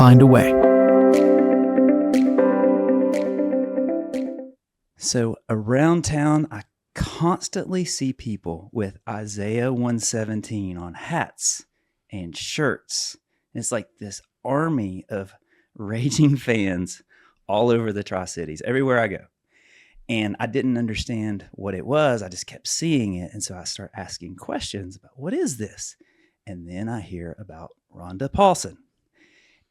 find a way. So around town, I constantly see people with Isaiah 117 on hats and shirts. It's like this army of raging fans all over the Tri-Cities, everywhere I go. And I didn't understand what it was. I just kept seeing it. And so I start asking questions about what is this? And then I hear about Rhonda Paulson.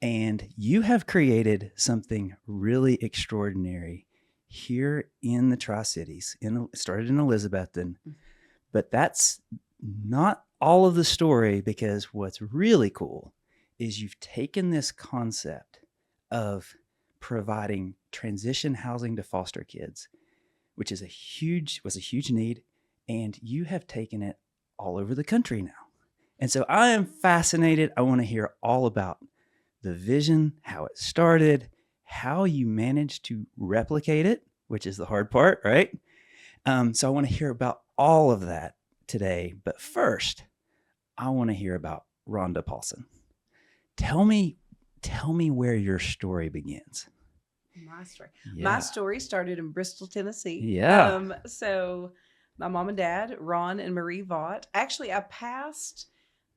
And you have created something really extraordinary here in the Tri-Cities. Started in Elizabethton, but that's not all of the story, because what's really cool is you've taken this concept of providing transition housing to foster kids, which was a huge need, and you have taken it all over the country now. And so I am fascinated. I want to hear all about the vision, how it started, how you managed to replicate it, which is the hard part, right? So I want to hear about all of that today. But first, I want to hear about Rhonda Paulson. Tell me where your story begins. My story. Yeah. My story started in Bristol, Tennessee. Yeah. So my mom and dad, Ron and Marie Vaught. Actually, I passed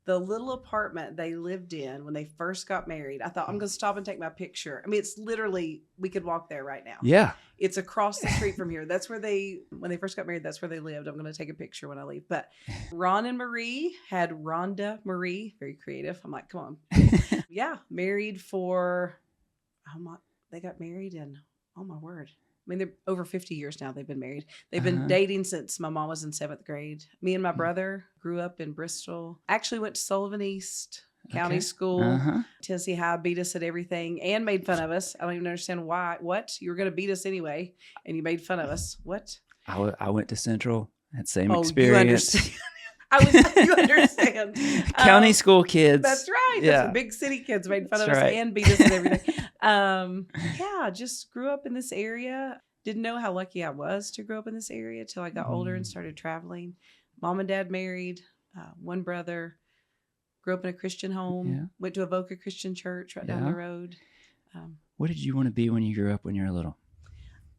the little apartment they lived in when they first got married. I thought, I'm going to stop and take my picture. I mean, it's literally, we could walk there right now. Yeah. It's across the street from here. That's where when they first got married, that's where they lived. I'm going to take a picture when I leave. But Ron and Marie had Rhonda Marie, very creative. I'm like, come on. Yeah. Married for, they got married in, oh my word. I mean, they're over 50 years now. They've been married. They've been dating since my mom was in 7th grade. Me and my brother grew up in Bristol. Actually went to Sullivan East County School. Tennessee High beat us at everything and made fun of us. I don't even understand why. What? You were going to beat us anyway, and you made fun of us. What? I went to Central. Had same experience. You understand. County school kids. That's right. Yeah. That's big city kids made fun of us and beat us and everything. Yeah, just grew up in this area. Didn't know how lucky I was to grow up in this area till I got older and started traveling. Mom and dad married, one brother, grew up in a Christian home, went to Avoca Christian Church right down the road. What did you want to be when you grew up when you were little?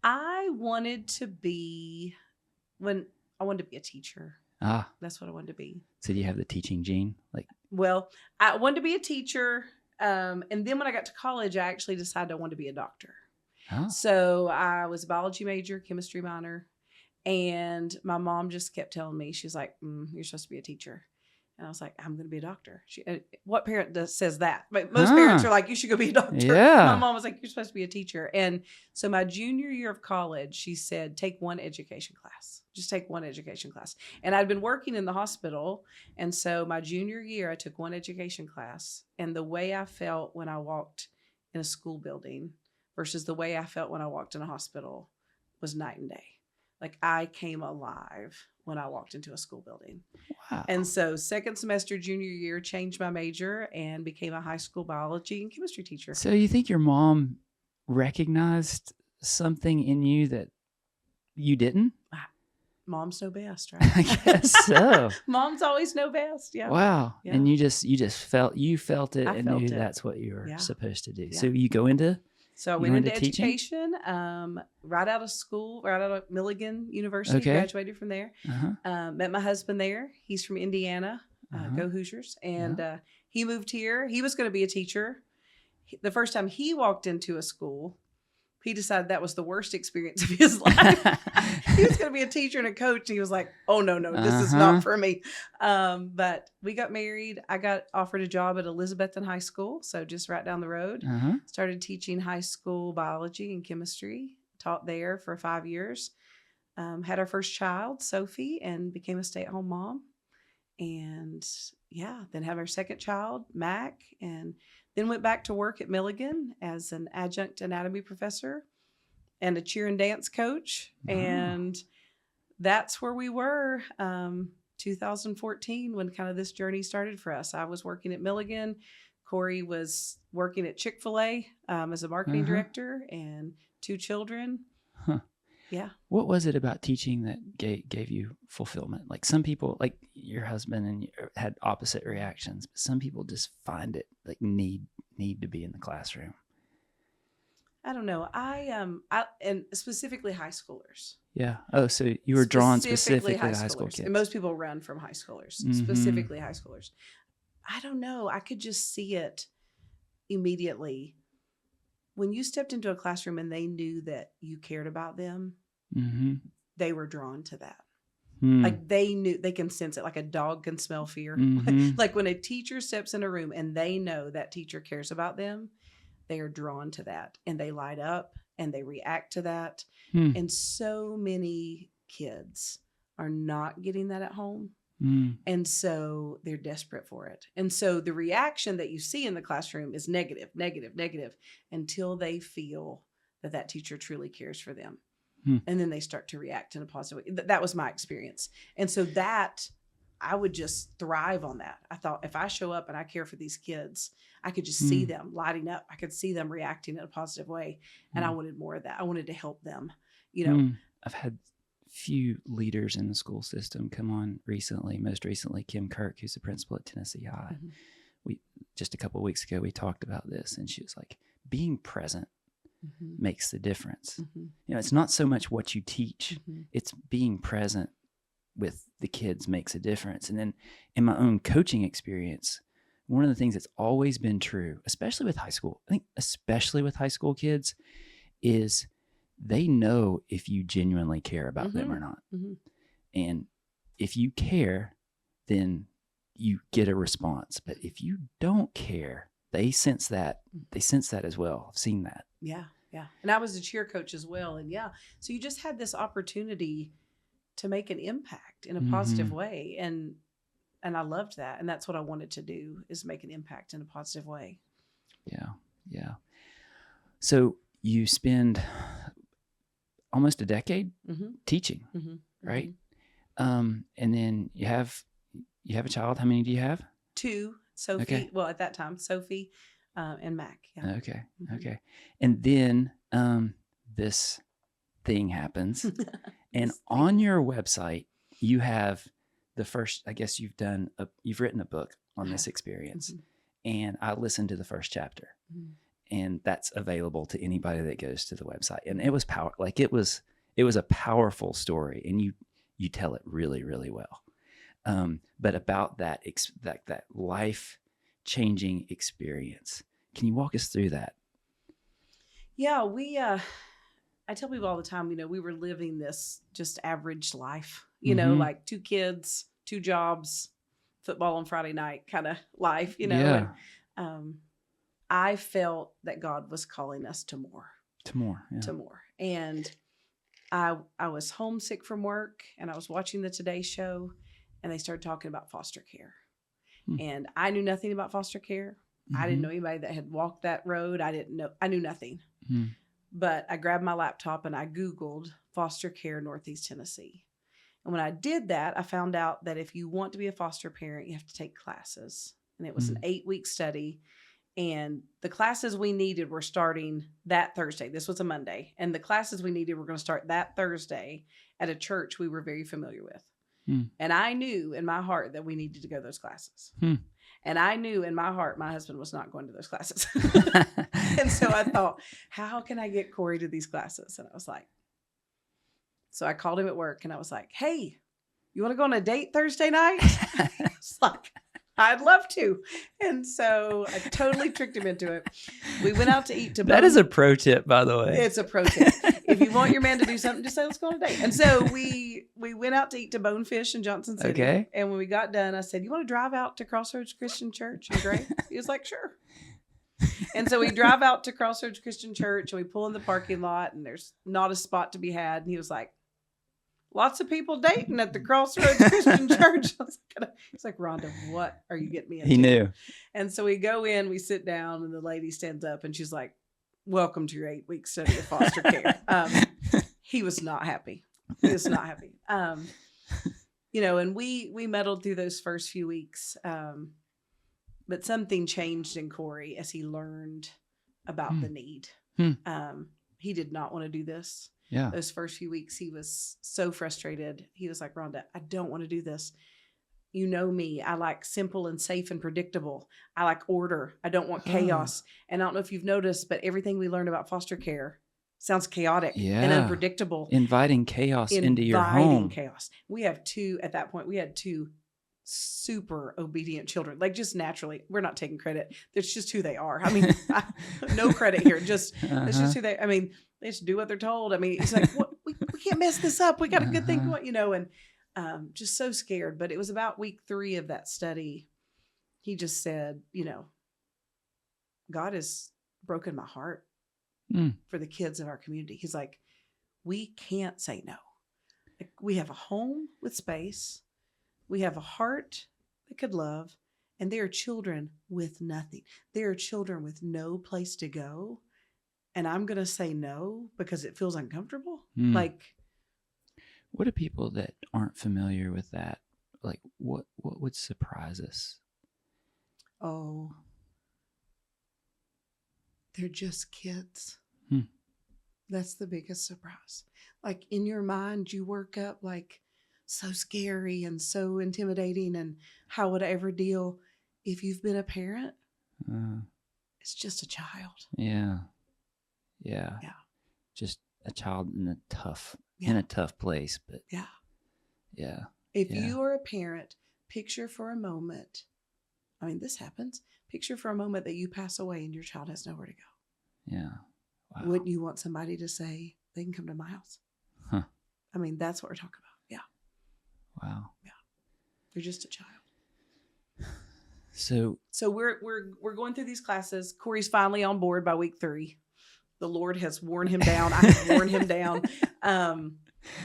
I wanted to be a teacher. That's what I wanted to be. So do you have the teaching gene? Well, I wanted to be a teacher. And then when I got to college, I actually decided I wanted to be a doctor. So I was a biology major, chemistry minor. And my mom just kept telling me, she's like, you're supposed to be a teacher. And I was like, I'm going to be a doctor. What parent says that? But most parents are like, you should go be a doctor. Yeah. My mom was like, you're supposed to be a teacher. And so my junior year of college, she said, take one education class. Just take one education class. And I'd been working in the hospital. And so my junior year, I took one education class. And the way I felt when I walked in a school building versus the way I felt when I walked in a hospital was night and day. Like I came alive when I walked into a school building. Wow. And so second semester, junior year, changed my major and became a high school biology and chemistry teacher. So you think your mom recognized something in you that you didn't? Moms know best, right? I guess so. Moms always know best. Yeah. Wow. Yeah. And you just felt it I and felt knew it. That's what you were supposed to do. Yeah. So you go into So I went into education, right out of school, right out of Milligan University, graduated from there. Met my husband there. He's from Indiana, go Hoosiers. And he moved here. He was going to be a teacher. The first time he walked into a school, he decided that was the worst experience of his life. He was going to be a teacher and a coach. And he was like, oh, no, this is not for me. But we got married. I got offered a job at Elizabethton High School. So just right down the road. Started teaching high school biology and chemistry. Taught there for 5 years. Had our first child, Sophie, and became a stay-at-home mom. And then had our second child, Mac, and then went back to work at Milligan as an adjunct anatomy professor and a cheer and dance coach. And that's where we were 2014 when kind of this journey started for us. I was working at Milligan. Corey was working at Chick-fil-A as a marketing director and 2 children. Yeah. What was it about teaching that gave you fulfillment? Like some people, like your husband and you had opposite reactions, but some people just find it like need need to be in the classroom? I don't know. And specifically high schoolers. Yeah. Oh, so you were drawn specifically to high school kids. And most people run from high schoolers, Mm-hmm. specifically high schoolers. I don't know. I could just see it immediately. When you stepped into a classroom and they knew that you cared about them, mm-hmm. they were drawn to that. Mm. Like they knew, they can sense it, like a dog can smell fear. Mm-hmm. Like when a teacher steps in a room and they know that teacher cares about them, they are drawn to that and they light up and they react to that. Mm. And so many kids are not getting that at home. Mm. And so they're desperate for it. And so the reaction that you see in the classroom is negative, negative, negative, until they feel that that teacher truly cares for them. Mm. And then they start to react in a positive way. That was my experience. And so that I would just thrive on that. I thought if I show up and I care for these kids, I could just see them lighting up. I could see them reacting in a positive way. And I wanted more of that. I wanted to help them, you know. I've had few leaders in the school system come on recently. Most recently, Kim Kirk, who's the principal at Tennessee High. Mm-hmm. We just a couple of weeks ago, we talked about this, and she was like, being present makes the difference. You know, it's not so much what you teach, it's being present with the kids makes a difference. And then in my own coaching experience, one of the things that's always been true, especially with high school, I think especially with high school kids, is they know if you genuinely care about them or not. And if you care, then you get a response. But if you don't care, they sense that. They sense that as well. I've seen that. Yeah. Yeah. And I was a cheer coach as well. And so you just had this opportunity to make an impact in a positive way. And I loved that. And that's what I wanted to do, is make an impact in a positive way. Yeah. Yeah. So you spend almost a decade teaching, right? And then you have a child. How many do you have? 2. Sophie. Okay. Well, at that time, Sophie and Mac. Yeah. Okay. Okay. And then this thing happens. And on your website, you have the first, I guess you've written a book on this experience. And I listened to the first chapter. And that's available to anybody that goes to the website. And it was it was a powerful story, and you tell it really, really well. But about that life-changing experience, can you walk us through that? Yeah, I tell people all the time, you know, we were living this just average life, you know, like 2 kids, 2 jobs, football on Friday night kind of life, you know. Yeah. And, I felt that God was calling us to more. To more. And I was homesick from work, and I was watching the Today Show, and they started talking about foster care. And I knew nothing about foster care. I didn't know anybody that had walked that road. I knew nothing. But I grabbed my laptop and I Googled foster care Northeast Tennessee. And when I did that, I found out that if you want to be a foster parent, you have to take classes. And it was an 8-week study. And the classes we needed were starting that Thursday. This was a Monday. And the classes we needed were going to start that Thursday at a church we were very familiar with. And I knew in my heart that we needed to go to those classes. And I knew in my heart my husband was not going to those classes. And so I thought, how can I get Corey to these classes? And I was like, so I called him at work and I was like, hey, you want to go on a date Thursday night? It's like, I'd love to. And so I totally tricked him into it. We went out to eat to That is a pro tip, by the way. It's a pro tip. If you want your man to do something, just say, let's go on a date. And so we went out to eat to Bonefish in Johnson City. Okay. And when we got done, I said, you want to drive out to Crossroads Christian Church and Gray? He was like, sure. And so we drive out to Crossroads Christian Church and we pull in the parking lot and there's not a spot to be had. And he was like, lots of people dating at the Crossroads Christian Church. He's like, Rhonda, what are you getting me into? He knew. And so we go in, we sit down, and the lady stands up and she's like, welcome to your 8-week study of foster care. He was not happy. He was not happy. You know, and we meddled through those first few weeks. But something changed in Corey as he learned about the need. He did not want to do this. Yeah. Those first few weeks, he was so frustrated. He was like, Rhonda, I don't want to do this. you know me. I like simple and safe and predictable. I like order. I don't want chaos. And I don't know if you've noticed, but everything we learned about foster care sounds chaotic and unpredictable. Inviting chaos into your home. Chaos. We have at that point, we had two super obedient children, like just naturally. We're not taking credit. That's just who they are. I mean, no credit here. Just it's just who they. I mean, they just do what they're told. I mean, it's like we can't mess this up. We got a good thing going, and just so scared. But it was about week 3 of that study. He just said, God has broken my heart for the kids of our community. He's like, we can't say no. Like, we have a home with space. We have a heart that could love, and there are children with nothing. There are children with no place to go, and I'm going to say no because it feels uncomfortable. Like, what do people that aren't familiar with that, like, what would surprise us? Oh, they're just kids. That's the biggest surprise. Like, in your mind, you work up like, so scary and so intimidating, and how would I ever deal? If you've been a parent, it's just a child. Yeah. Just a child in a tough place, but If you are a parent, picture for a moment. I mean, this happens. Picture for a moment that you pass away and your child has nowhere to go. Yeah. Wow. Wouldn't you want somebody to say they can come to my house? I mean, that's what we're talking about. Wow. Yeah. You're just a child. So we're going through these classes. Corey's finally on board by week 3. The Lord has worn him down. I have worn him down. And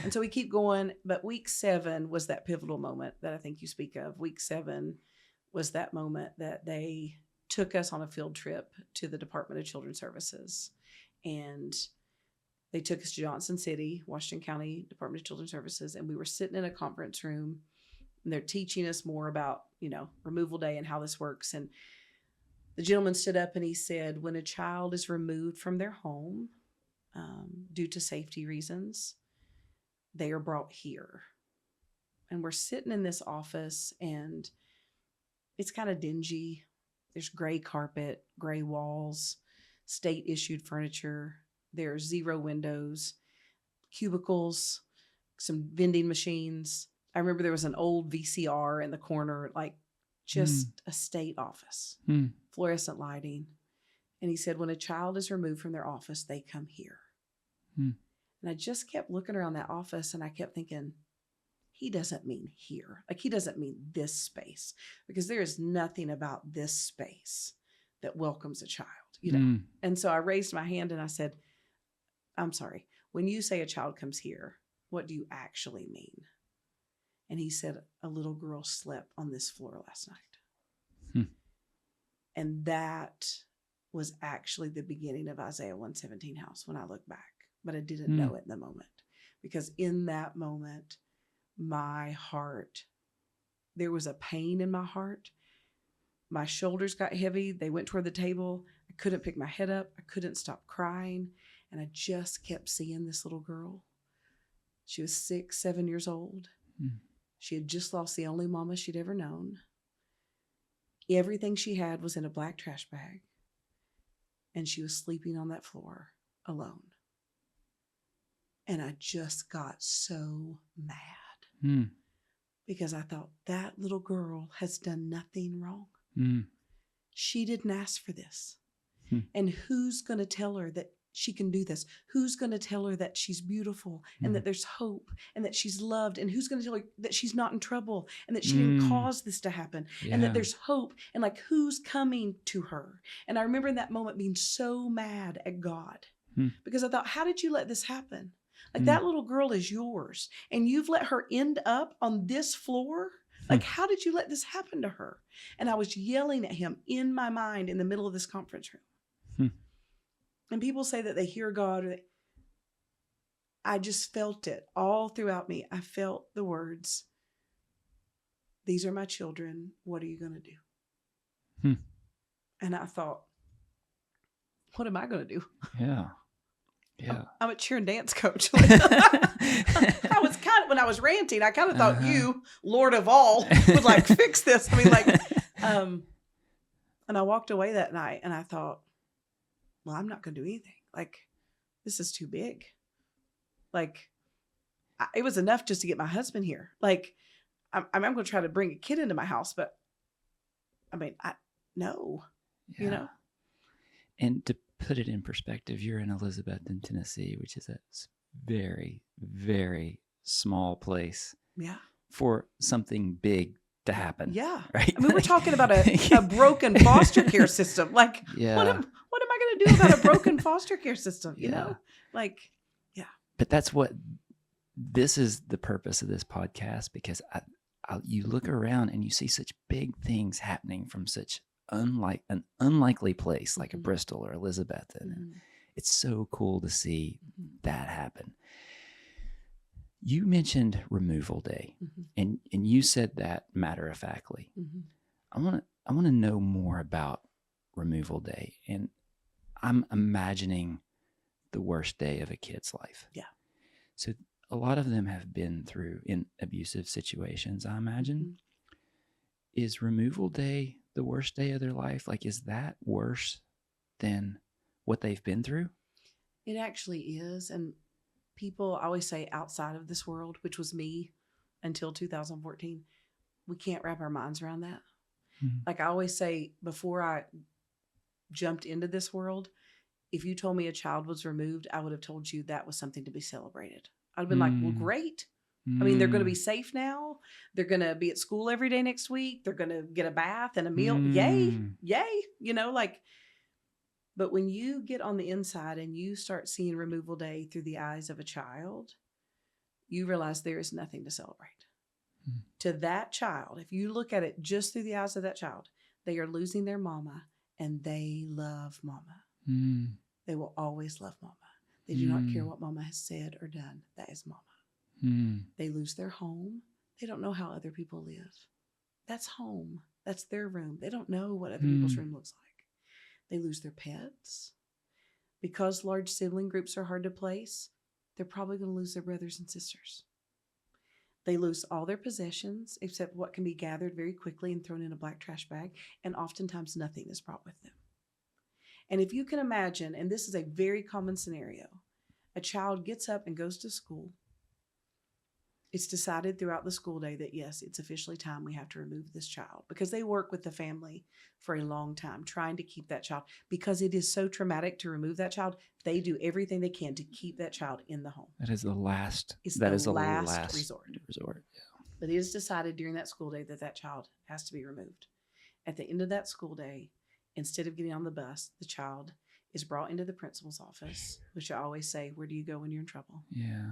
so we keep going. But week 7 was that pivotal moment that I think you speak of. Week 7 was that moment that they took us on a field trip to the Department of Children's Services. And they took us to Johnson City, Washington County Department of Children's Services, and we were sitting in a conference room, and they're teaching us more about, removal day and how this works. And the gentleman stood up and he said, when a child is removed from their home due to safety reasons, they are brought here. And we're sitting in this office, and it's kind of dingy. There's gray carpet, gray walls, state-issued furniture. There are 0 windows, cubicles, some vending machines. I remember there was an old VCR in the corner, like just a state office, fluorescent lighting. And he said, when a child is removed from their office, they come here. And I just kept looking around that office, and I kept thinking, he doesn't mean here. Like, he doesn't mean this space, because there is nothing about this space that welcomes a child, And so I raised my hand and I said, I'm sorry, when you say a child comes here, what do you actually mean? And he said, a little girl slept on this floor last night. And that was actually the beginning of Isaiah 117 house when I look back, but I didn't know it in the moment, because in that moment, my heart, there was a pain in my heart. My shoulders got heavy. They went toward the table. I couldn't pick my head up. I couldn't stop crying. And I just kept seeing this little girl. She was 6, 7 years old. She had just lost the only mama she'd ever known. Everything she had was in a black trash bag. And she was sleeping on that floor alone. And I just got so mad. Because I thought, that little girl has done nothing wrong. She didn't ask for this. And who's going to tell her that she can do this? Who's going to tell her that she's beautiful and that there's hope and that she's loved? And who's going to tell her that she's not in trouble and that she didn't cause this to happen and that there's hope? And like, who's coming to her? And I remember in that moment being so mad at God because I thought, how did you let this happen? Like, that little girl is yours and you've let her end up on this floor. Like, how did you let this happen to her? And I was yelling at him in my mind in the middle of this conference room. And people say that they hear God. I just felt it all throughout me. I felt the words, these are my children. What are you going to do? And I thought, what am I going to do? Yeah. I'm a cheer and dance coach. I was kind of, when I was ranting, I kind of thought you, Lord of all, would like fix this. I mean, like, and I walked away that night and I thought, well, I'm not going to do anything. Like, this is too big. Like, it was enough just to get my husband here. Like, I'm going to try to bring a kid into my house, but I mean, no, you know? And to put it in perspective, you're in Elizabethton, Tennessee, which is a very, very small place. Yeah. For something big to happen. Yeah. Right. I mean, we're talking about a broken foster care system. Like, what am I going to do about a broken foster care system? You know, like, yeah. But this is the purpose of this podcast, because you look around and you see such big things happening from such an unlikely place like a Bristol or Elizabethton. Mm-hmm. It's so cool to see that happen. You mentioned removal day, and you said that matter-of-factly. I want to know more about removal day, and I'm imagining the worst day of a kid's life. Yeah. So a lot of them have been through in abusive situations, I imagine. Is removal day the worst day of their life? Like, is that worse than what they've been through? It actually is, and people always say outside of this world, which was me until 2014, we can't wrap our minds around that. Like I always say, before I jumped into this world, if you told me a child was removed, I would have told you that was something to be celebrated. I'd have been like, well, great. I mean, they're going to be safe now. They're going to be at school every day next week. They're going to get a bath and a meal. Yay. You know, like, but when you get on the inside and you start seeing removal day through the eyes of a child, you realize there is nothing to celebrate. To that child, if you look at it just through the eyes of that child, they are losing their mama and they love mama. They will always love mama. They do not care what mama has said or done. That is mama. They lose their home. They don't know how other people live. That's home. That's their room. They don't know what other people's room looks like. They lose their pets. Because large sibling groups are hard to place, they're probably going to lose their brothers and sisters. They lose all their possessions except what can be gathered very quickly and thrown in a black trash bag, and oftentimes nothing is brought with them. And if you can imagine, and this is a very common scenario, a child gets up and goes to school. It's decided throughout the school day that, yes, it's officially time we have to remove this child, because they work with the family for a long time trying to keep that child, because it is so traumatic to remove that child. They do everything they can to keep that child in the home. That is the last. It's that the is the last resort. Yeah. But it is decided during that school day that child has to be removed. At the end of that school day, instead of getting on the bus, the child is brought into the principal's office, which I always say, where do you go when you're in trouble? Yeah.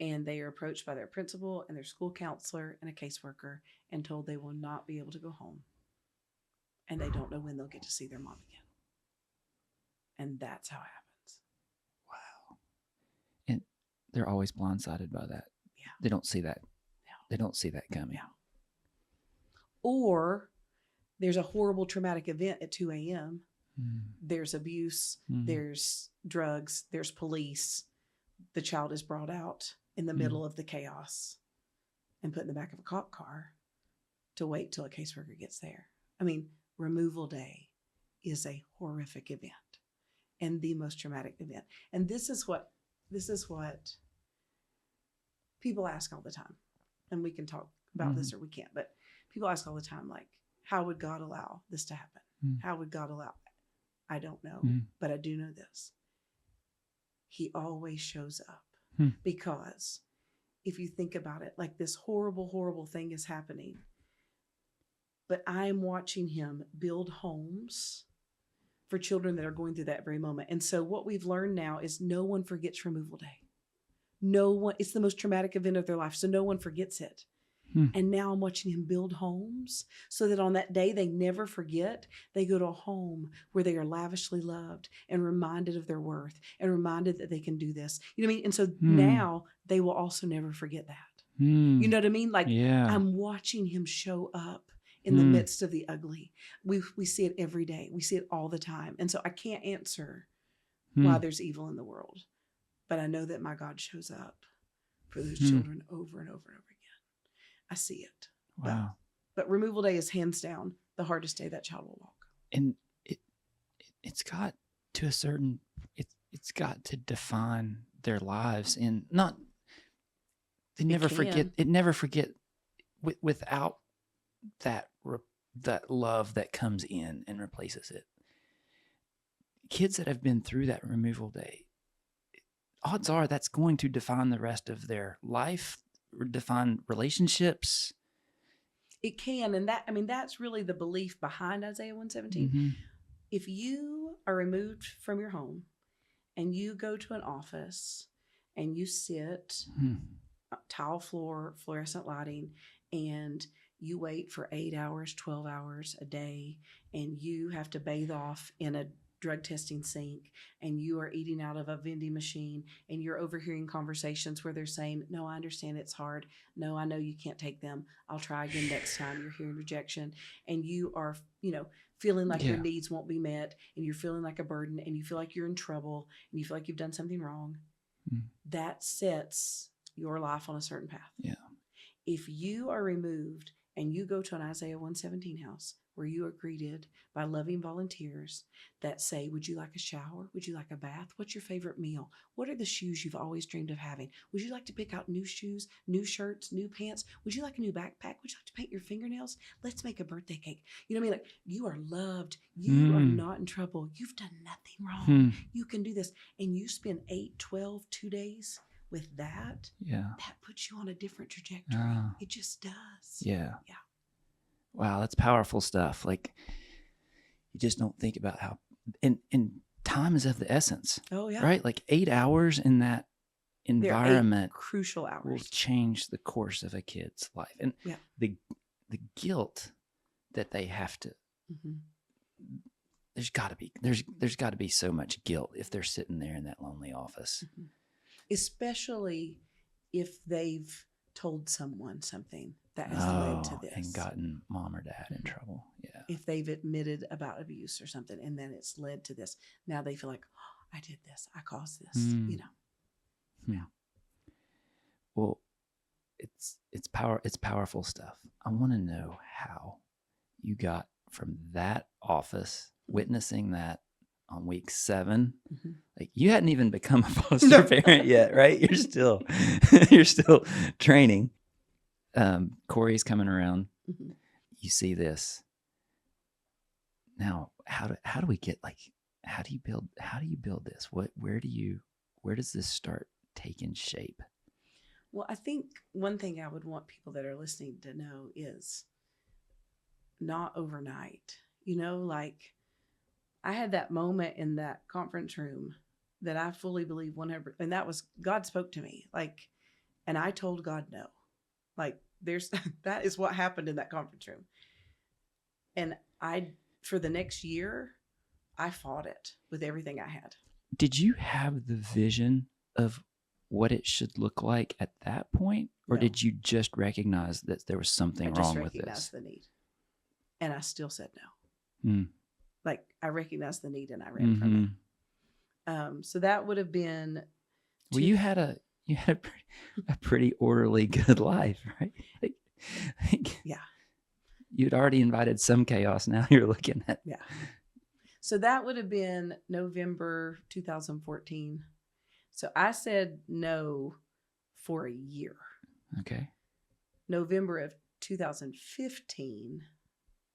And they are approached by their principal and their school counselor and a caseworker and told they will not be able to go home. And they don't know when they'll get to see their mom again. And that's how it happens. Wow. And they're always blindsided by that. Yeah. They don't see that. Yeah. They don't see that coming. Yeah. Or there's a horrible traumatic event at 2 a.m. There's abuse. There's drugs. There's police. The child is brought out in the middle of the chaos and put in the back of a cop car to wait till a caseworker gets there. I mean, removal day is a horrific event and the most traumatic event. And this is what people ask all the time. And we can talk about this or we can't, but people ask all the time, like, how would God allow this to happen? How would God allow that? I don't know, but I do know this. He always shows up because if you think about it, like this horrible, horrible thing is happening, but I'm watching him build homes for children that are going through that very moment. And so what we've learned now is no one forgets removal day. No one, it's the most traumatic event of their life. So no one forgets it. And now I'm watching him build homes so that on that day they never forget. They go to a home where they are lavishly loved and reminded of their worth and reminded that they can do this. You know what I mean? And so now they will also never forget that. You know what I mean? Like I'm watching him show up in the midst of the ugly. We see it every day. We see it all the time. And so I can't answer why there's evil in the world. But I know that my God shows up for those children over and over and over again. I see it. Wow. But removal day is hands down the hardest day that child will walk. And it's got to a certain, it's got to define their lives, and not, they never forget, without that love that comes in and replaces it. Kids that have been through that removal day, odds are that's going to define the rest of their life, or define relationships. It can. And that's really the belief behind Isaiah 117. Mm-hmm. If you are removed from your home and you go to an office and you sit, tile floor, fluorescent lighting, and you wait for 8 hours, 12 hours a day, and you have to bathe off in a drug testing sink, and you are eating out of a vending machine, and you're overhearing conversations where they're saying, no, I understand it's hard. No, I know you can't take them. I'll try again next time. You're hearing rejection, and you are, feeling like your needs won't be met, and you're feeling like a burden, and you feel like you're in trouble, and you feel like you've done something wrong. That sets your life on a certain path. Yeah. If you are removed and you go to an Isaiah 117 house where you are greeted by loving volunteers that say, would you like a shower? Would you like a bath? What's your favorite meal? What are the shoes you've always dreamed of having? Would you like to pick out new shoes, new shirts, new pants? Would you like a new backpack? Would you like to paint your fingernails? Let's make a birthday cake. You know what I mean? Like, you are loved. You are not in trouble. You've done nothing wrong. You can do this. And you spend 8, 12, 2 days with that. Yeah. That puts you on a different trajectory. It just does. Yeah. Yeah. Wow, that's powerful stuff. Like, you just don't think about how, and time is of the essence. Oh yeah. Right? Like 8 hours in that environment, crucial hours, will change the course of a kid's life. And the guilt that they have to, there's got to be so much guilt if they're sitting there in that lonely office. Especially if they've told someone something that has led to this. And gotten mom or dad in trouble. Yeah. If they've admitted about abuse or something, and then it's led to this. Now they feel like, I did this. I caused this, Yeah. Well, it's powerful stuff. I want to know how you got from that office, witnessing that on week 7. Like, you hadn't even become a foster parent yet, right? You're still training. Corey's coming around. You see this. Now, how do we get, like, how do you build this? Where does this start taking shape? Well, I think one thing I would want people that are listening to know is not overnight. Like, I had that moment in that conference room that I fully believe 100%, and that was God spoke to me, like, and I told God no. Like, that is what happened in that conference room. And for the next year, I fought it with everything I had. Did you have the vision of what it should look like at that point? Or did you just recognize that there was something wrong with this? I recognized the need. And I still said no. Like, I recognized the need and I ran from it. So that would have been. Well, you had a pretty orderly, good life, right? Yeah. You'd already invited some chaos. Now you're looking at. Yeah. So that would have been November 2014. So I said no for a year. Okay. November of 2015,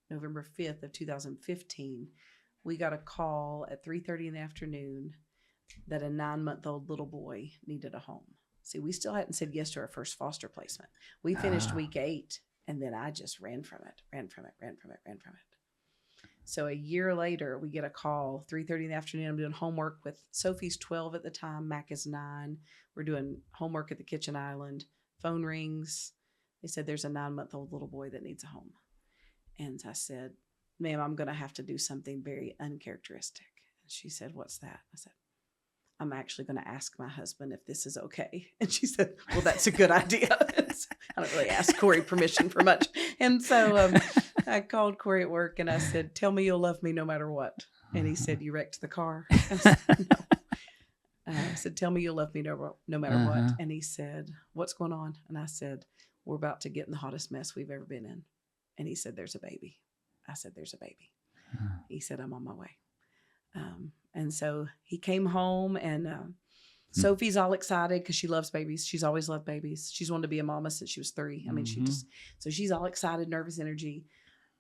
November 5th of 2015, we got a call at 3:30 in the afternoon that a 9-month-old little boy needed a home. See, we still hadn't said yes to our first foster placement. We finished week 8, and then I just ran from it. So a year later, we get a call, 3:30 in the afternoon. I'm doing homework with Sophie's 12 at the time. Mac is 9. We're doing homework at the kitchen island. Phone rings. They said there's a 9-month-old little boy that needs a home. And I said, ma'am, I'm going to have to do something very uncharacteristic. And she said, what's that? I said, I'm actually going to ask my husband if this is okay. And she said, well, that's a good idea. I don't really ask Corey permission for much. And so I called Corey at work and I said, tell me you'll love me no matter what. And he said, you wrecked the car. I said, I said, tell me you'll love me no matter what. And he said, what's going on? And I said, we're about to get in the hottest mess we've ever been in. And he said, there's a baby. I said, there's a baby. He said, I'm on my way. And so he came home, and Sophie's all excited because she loves babies. She's always loved babies. She's wanted to be a mama since she was 3. I mean, so she's all excited, nervous energy.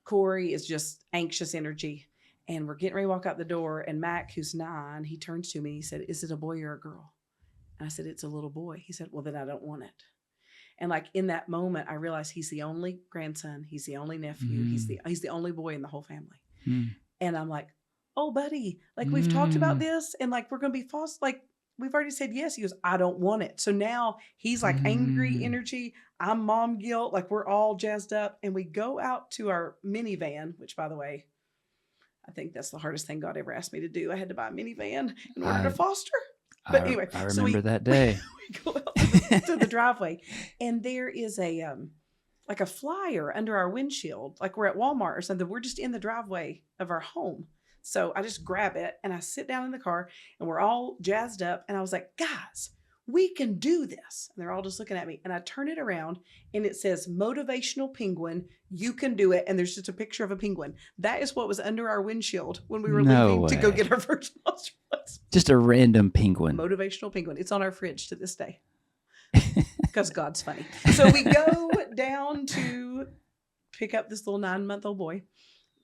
Corey is just anxious energy. And we're getting ready to walk out the door. And Mac, who's 9, he turns to me. He said, is it a boy or a girl? And I said, it's a little boy. He said, well, then I don't want it. And like in that moment, I realized he's the only grandson. He's the only nephew. He's the only boy in the whole family. And I'm like, oh, buddy, like we've talked about this, and like we're going to be false. Like we've already said yes. He goes, I don't want it. So now he's like angry energy. I'm mom guilt. Like we're all jazzed up, and we go out to our minivan, which, by the way, I think that's the hardest thing God ever asked me to do. I had to buy a minivan in order to foster. But anyway, I remember that day. We go out to the driveway, and there is a like a flyer under our windshield, like we're at Walmart or something. We're just in the driveway of our home. So I just grab it and I sit down in the car, and we're all jazzed up. And I was like, guys, we can do this. And they're all just looking at me. And I turn it around, and it says motivational penguin. You can do it. And there's just a picture of a penguin. That is what was under our windshield when we were leaving to go get our first foster place. Just a random penguin. Motivational penguin. It's on our fridge to this day. Because God's funny. So we go down to pick up this little 9-month-old boy.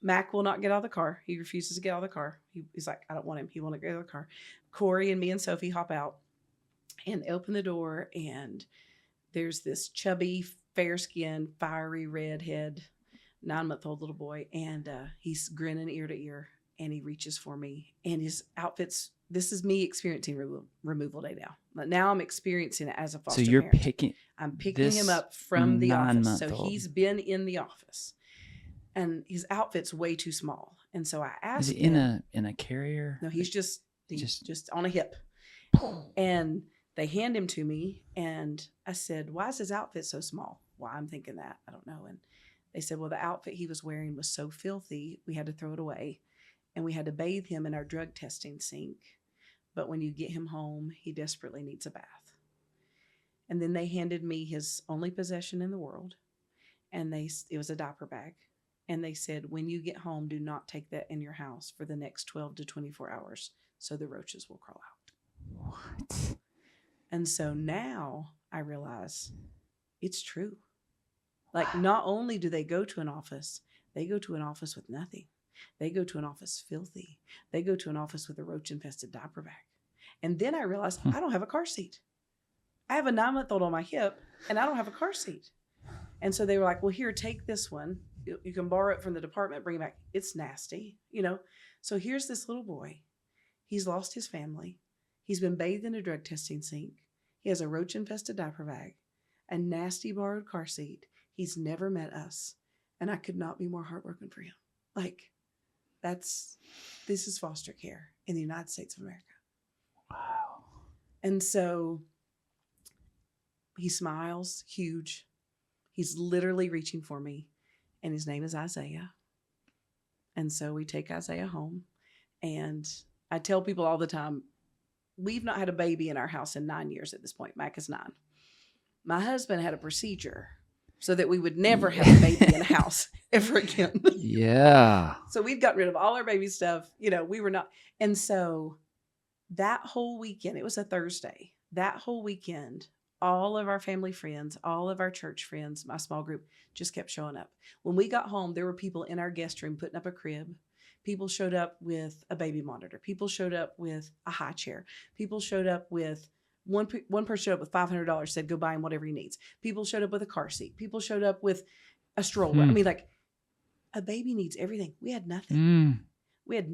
Mac will not get out of the car. He refuses to get out of the car. He's like, I don't want him. He won't get out of the car. Corey and me and Sophie hop out and open the door, and there's this chubby, fair-skinned, fiery redhead 9-month-old little boy, and he's grinning ear to ear, and he reaches for me, and his outfit's, this is me experiencing removal day now. But now I'm experiencing it as a foster parent. I'm picking him up from the office. So he's been in the office, and his outfit's way too small. And so I asked him. Is he in a carrier? No, he's just on a hip. And they hand him to me, and I said, why is his outfit so small? Why I'm thinking that, I don't know. And they said, well, the outfit he was wearing was so filthy, we had to throw it away. And we had to bathe him in our drug testing sink. But when you get him home, he desperately needs a bath. And then they handed me his only possession in the world. And it was a diaper bag. And they said, when you get home, do not take that in your house for the next 12 to 24 hours. So the roaches will crawl out. What? And so now I realize it's true. Like, not only do they go to an office, they go to an office with nothing. They go to an office filthy. They go to an office with a roach-infested diaper bag. And then I realized I don't have a car seat. I have a 9-month-old on my hip, and I don't have a car seat. And so they were like, well, here, take this one. You can borrow it from the department, bring it back. It's nasty, you know. So here's this little boy. He's lost his family. He's been bathed in a drug testing sink. He has a roach-infested diaper bag, a nasty borrowed car seat. He's never met us. And I could not be more heartbroken for him. Like, this is foster care in the United States of America. Wow. And so he smiles, huge. He's literally reaching for me, and his name is Isaiah. And so we take Isaiah home, and I tell people all the time, we've not had a baby in our house in 9 years at this point. Mac is 9. My husband had a procedure so that we would never have a baby in a house ever again. Yeah. So we'd got rid of all our baby stuff. You know, we were not. And so that whole weekend, it was a Thursday, that whole weekend, all of our family friends, all of our church friends, my small group just kept showing up. When we got home, there were people in our guest room putting up a crib. People showed up with a baby monitor. People showed up with a high chair. People showed up with one person showed up with $500, said, go buy him whatever he needs. People showed up with a car seat. People showed up with a stroller. I mean, like, a baby needs everything. We had nothing. We had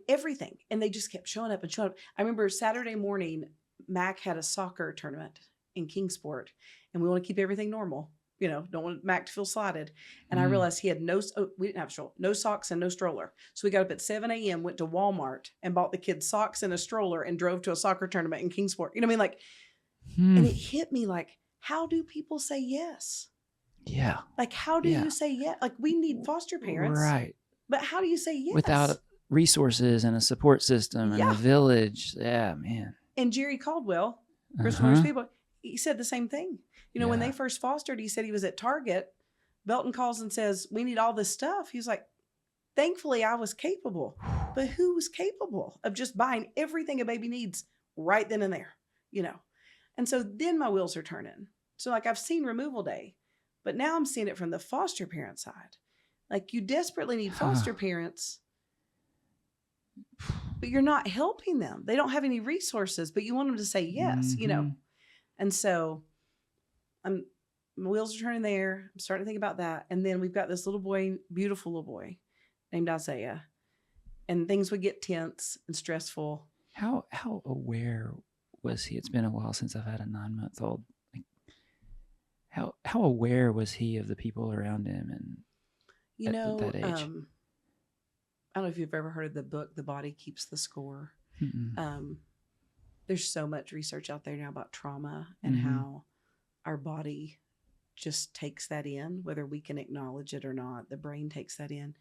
everything. And they just kept showing up and showing up. I remember Saturday morning, Mac had a soccer tournament in Kingsport, and we want to keep everything normal. You know, don't want Mac to feel slighted. And I realized he had we didn't have a stroller, no socks and no stroller. So we got up at 7 a.m., went to Walmart and bought the kids socks and a stroller and drove to a soccer tournament in Kingsport. You know what I mean? Like, and it hit me like, how do people say yes? Yeah. Like, how do you say yes? Like, we need foster parents. Right. But how do you say yes? Without resources and a support system and a village. Yeah, man. And Jerry Caldwell, Bristol people, he said the same thing. You know, when they first fostered, he said he was at Target. Belton calls and says, we need all this stuff. He was like, thankfully, I was capable. But who was capable of just buying everything a baby needs right then and there, you know? And so then my wheels are turning. So like I've seen removal day, but now I'm seeing it from the foster parent side. Like you desperately need foster parents, but you're not helping them. They don't have any resources, but you want them to say yes, you know? And so my wheels are turning there. I'm starting to think about that. And then we've got this little boy, beautiful little boy named Isaiah. And things would get tense and stressful. How aware was he? It's been a while since I've had a 9-month-old. Like, how aware was he of the people around him and at that age? I don't know if you've ever heard of the book "The Body Keeps the Score." There's so much research out there now about trauma and how our body just takes that in, whether we can acknowledge it or not. The brain takes that in.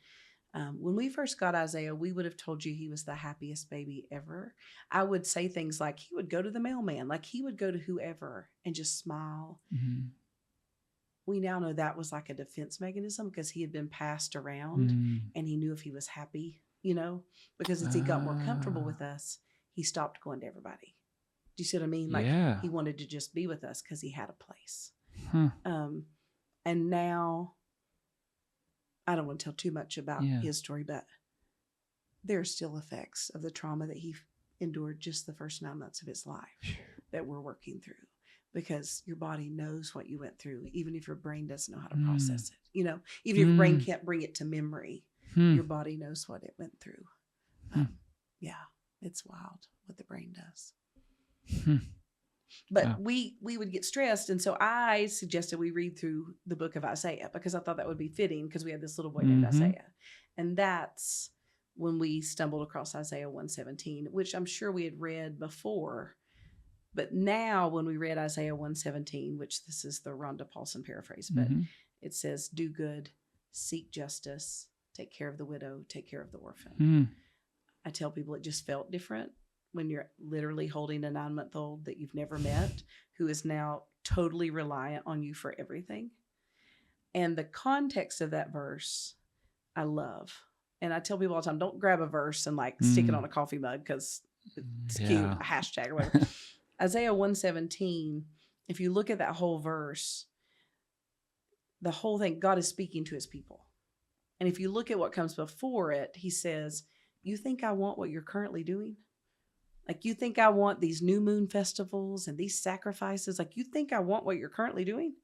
When we first got Isaiah, we would have told you he was the happiest baby ever. I would say things like he would go to the mailman, like he would go to whoever and just smile. We now know that was like a defense mechanism because he had been passed around and he knew if he was happy, you know, because as he got more comfortable with us, he stopped going to everybody. Do you see what I mean? Like he wanted to just be with us because he had a place. And now, I don't want to tell too much about his story, but there are still effects of the trauma that he endured just the first 9 months of his life that we're working through, because your body knows what you went through, even if your brain doesn't know how to process it. You know, even if your brain can't bring it to memory, your body knows what it went through. It's wild what the brain does. But we would get stressed. And so I suggested we read through the book of Isaiah because I thought that would be fitting because we had this little boy named Isaiah. And that's when we stumbled across Isaiah 117, which I'm sure we had read before. But now when we read Isaiah 117, which this is the Rhonda Paulson paraphrase, but it says, do good, seek justice, take care of the widow, take care of the orphan. I tell people it just felt different when you're literally holding a 9-month-old that you've never met, who is now totally reliant on you for everything. And the context of that verse, I love. And I tell people all the time, don't grab a verse and like stick it on a coffee mug because it's cute, a hashtag or whatever. Isaiah 117, if you look at that whole verse, the whole thing, God is speaking to his people. And if you look at what comes before it, he says, you think I want what you're currently doing? Like, you think I want these new moon festivals and these sacrifices? Like, you think I want what you're currently doing?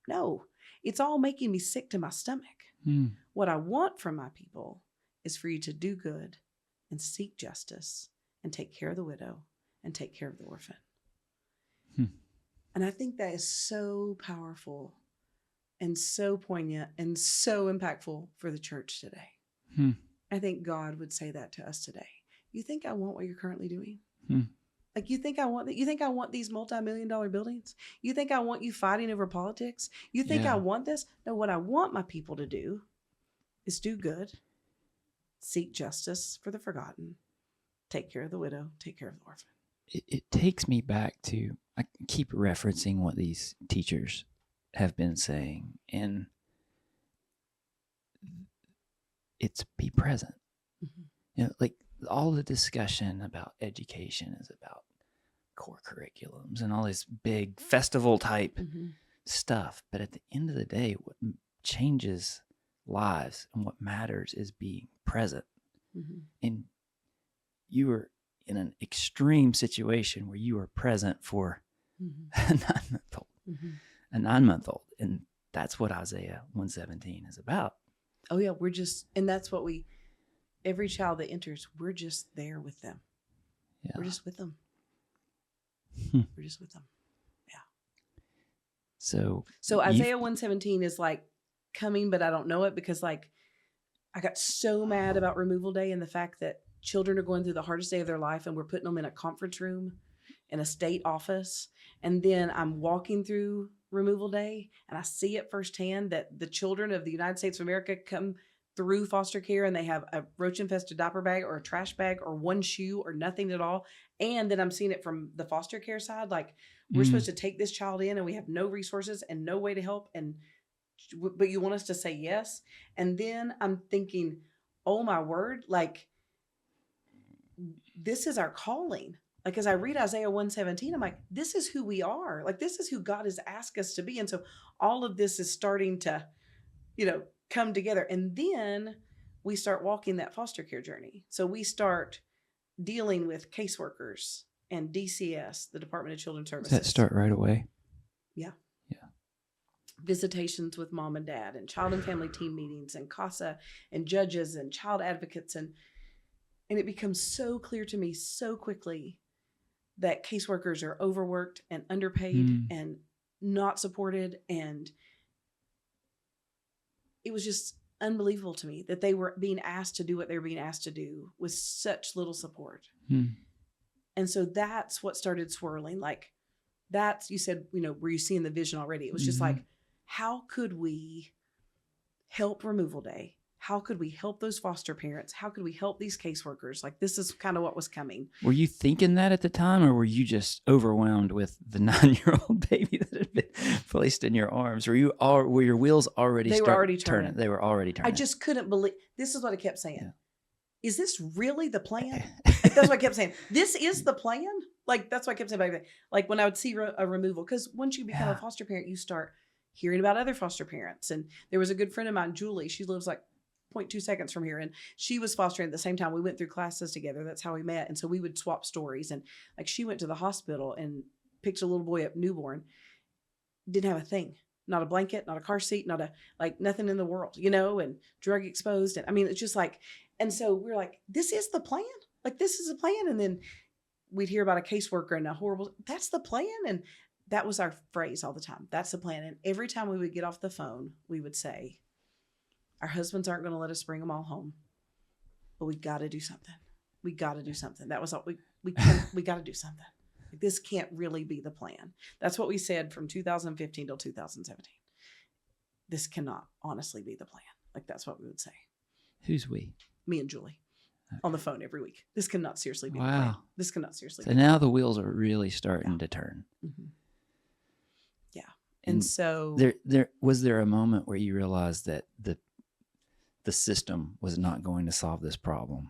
No, it's all making me sick to my stomach. What I want from my people is for you to do good and seek justice and take care of the widow and take care of the orphan. And I think that is so powerful and so poignant and so impactful for the church today. I think God would say that to us today. You think I want what you're currently doing? Like, you think I want that? You think I want these multi-million-dollar buildings? You think I want you fighting over politics? You think I want this? No, what I want my people to do is do good, seek justice for the forgotten, take care of the widow, take care of the orphan. It takes me back to, I keep referencing what these teachers have been saying, and it's be present. You know, like, all the discussion about education is about core curriculums and all this big festival type stuff. But at the end of the day, what changes lives and what matters is being present. And you were in an extreme situation where you were present for a 9-month-old, a 9-month-old. And that's what Isaiah 117 is about. Oh yeah. And that's what every child that enters, we're just there with them. We're just with them. We're just with them. Yeah. So Isaiah 117 is like coming, but I don't know it because like I got so mad about removal day and the fact that children are going through the hardest day of their life and we're putting them in a conference room in a state office. And then I'm walking through removal day and I see it firsthand that the children of the United States of America come through foster care and they have a roach infested diaper bag or a trash bag or one shoe or nothing at all. And then I'm seeing it from the foster care side. Like we're supposed to take this child in and we have no resources and no way to help. But you want us to say yes. And then I'm thinking, oh my word, like this is our calling. Like as I read Isaiah 117, I'm like, this is who we are. Like this is who God has asked us to be. And so all of this is starting to, come together. And then we start walking that foster care journey. So we start dealing with caseworkers and DCS, the Department of Children's Services. Does that start right away? Yeah. Visitations with mom and dad and child and family team meetings and CASA and judges and child advocates. And it becomes so clear to me so quickly that caseworkers are overworked and underpaid and not supported. And it was just unbelievable to me that they were being asked to do what they were being asked to do with such little support. And so that's what started swirling. Like that's, you said, were you seeing the vision already? It was just like, how could we help Removal Day? How could we help those foster parents? How could we help these caseworkers? Like this is kind of what was coming. Were you thinking that at the time, or were you just overwhelmed with the 9-year-old baby that had been placed in your arms? Were your wheels already? They were already turning. They were already turning. I just couldn't believe. This is what I kept saying. Yeah. Is this really the plan? Like, that's what I kept saying. This is the plan. Like that's what I kept saying back then. Like when I would see a removal, because once you become a foster parent, you start hearing about other foster parents. And there was a good friend of mine, Julie. She lives like 0.2 seconds from here. And she was fostering at the same time. We went through classes together. That's how we met. And so we would swap stories. And like she went to the hospital and picked a little boy up newborn. Didn't have a thing. Not a blanket, not a car seat, nothing in the world, and drug exposed. And I mean, it's just like, and so we're like, this is the plan. Like this is a plan. And then we'd hear about a caseworker and a horrible, that's the plan. And that was our phrase all the time. That's the plan. And every time we would get off the phone, we would say, our husbands aren't going to let us bring them all home, but we got to do something. We got to do something. That was all we got to do something. Like, this can't really be the plan. That's what we said from 2015 till 2017. This cannot honestly be the plan. Like that's what we would say. Who's we? Me and Julie. Okay. On the phone every week. This cannot seriously be the wow. plan. This cannot seriously be. So now the wheels are really starting to turn. Yeah. And so there was there a moment where you realized that the system was not going to solve this problem?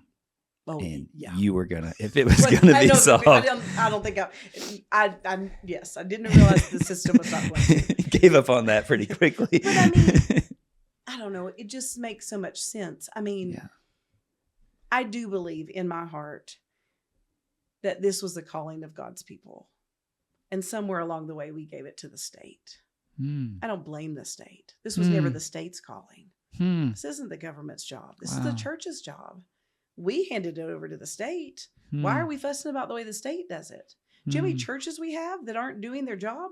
Oh, and yeah. You were gonna, if it was going to be solved. I don't think yes, I didn't realize the system was not going to. Gave up on that pretty quickly. But I mean, I don't know. It just makes so much sense. I mean, I do believe in my heart that this was the calling of God's people. And somewhere along the way, we gave it to the state. I don't blame the state. This was never the state's calling. This isn't the government's job. This is the church's job. We handed it over to the state. Why are we fussing about the way the state does it? Do you know how many churches we have that aren't doing their job?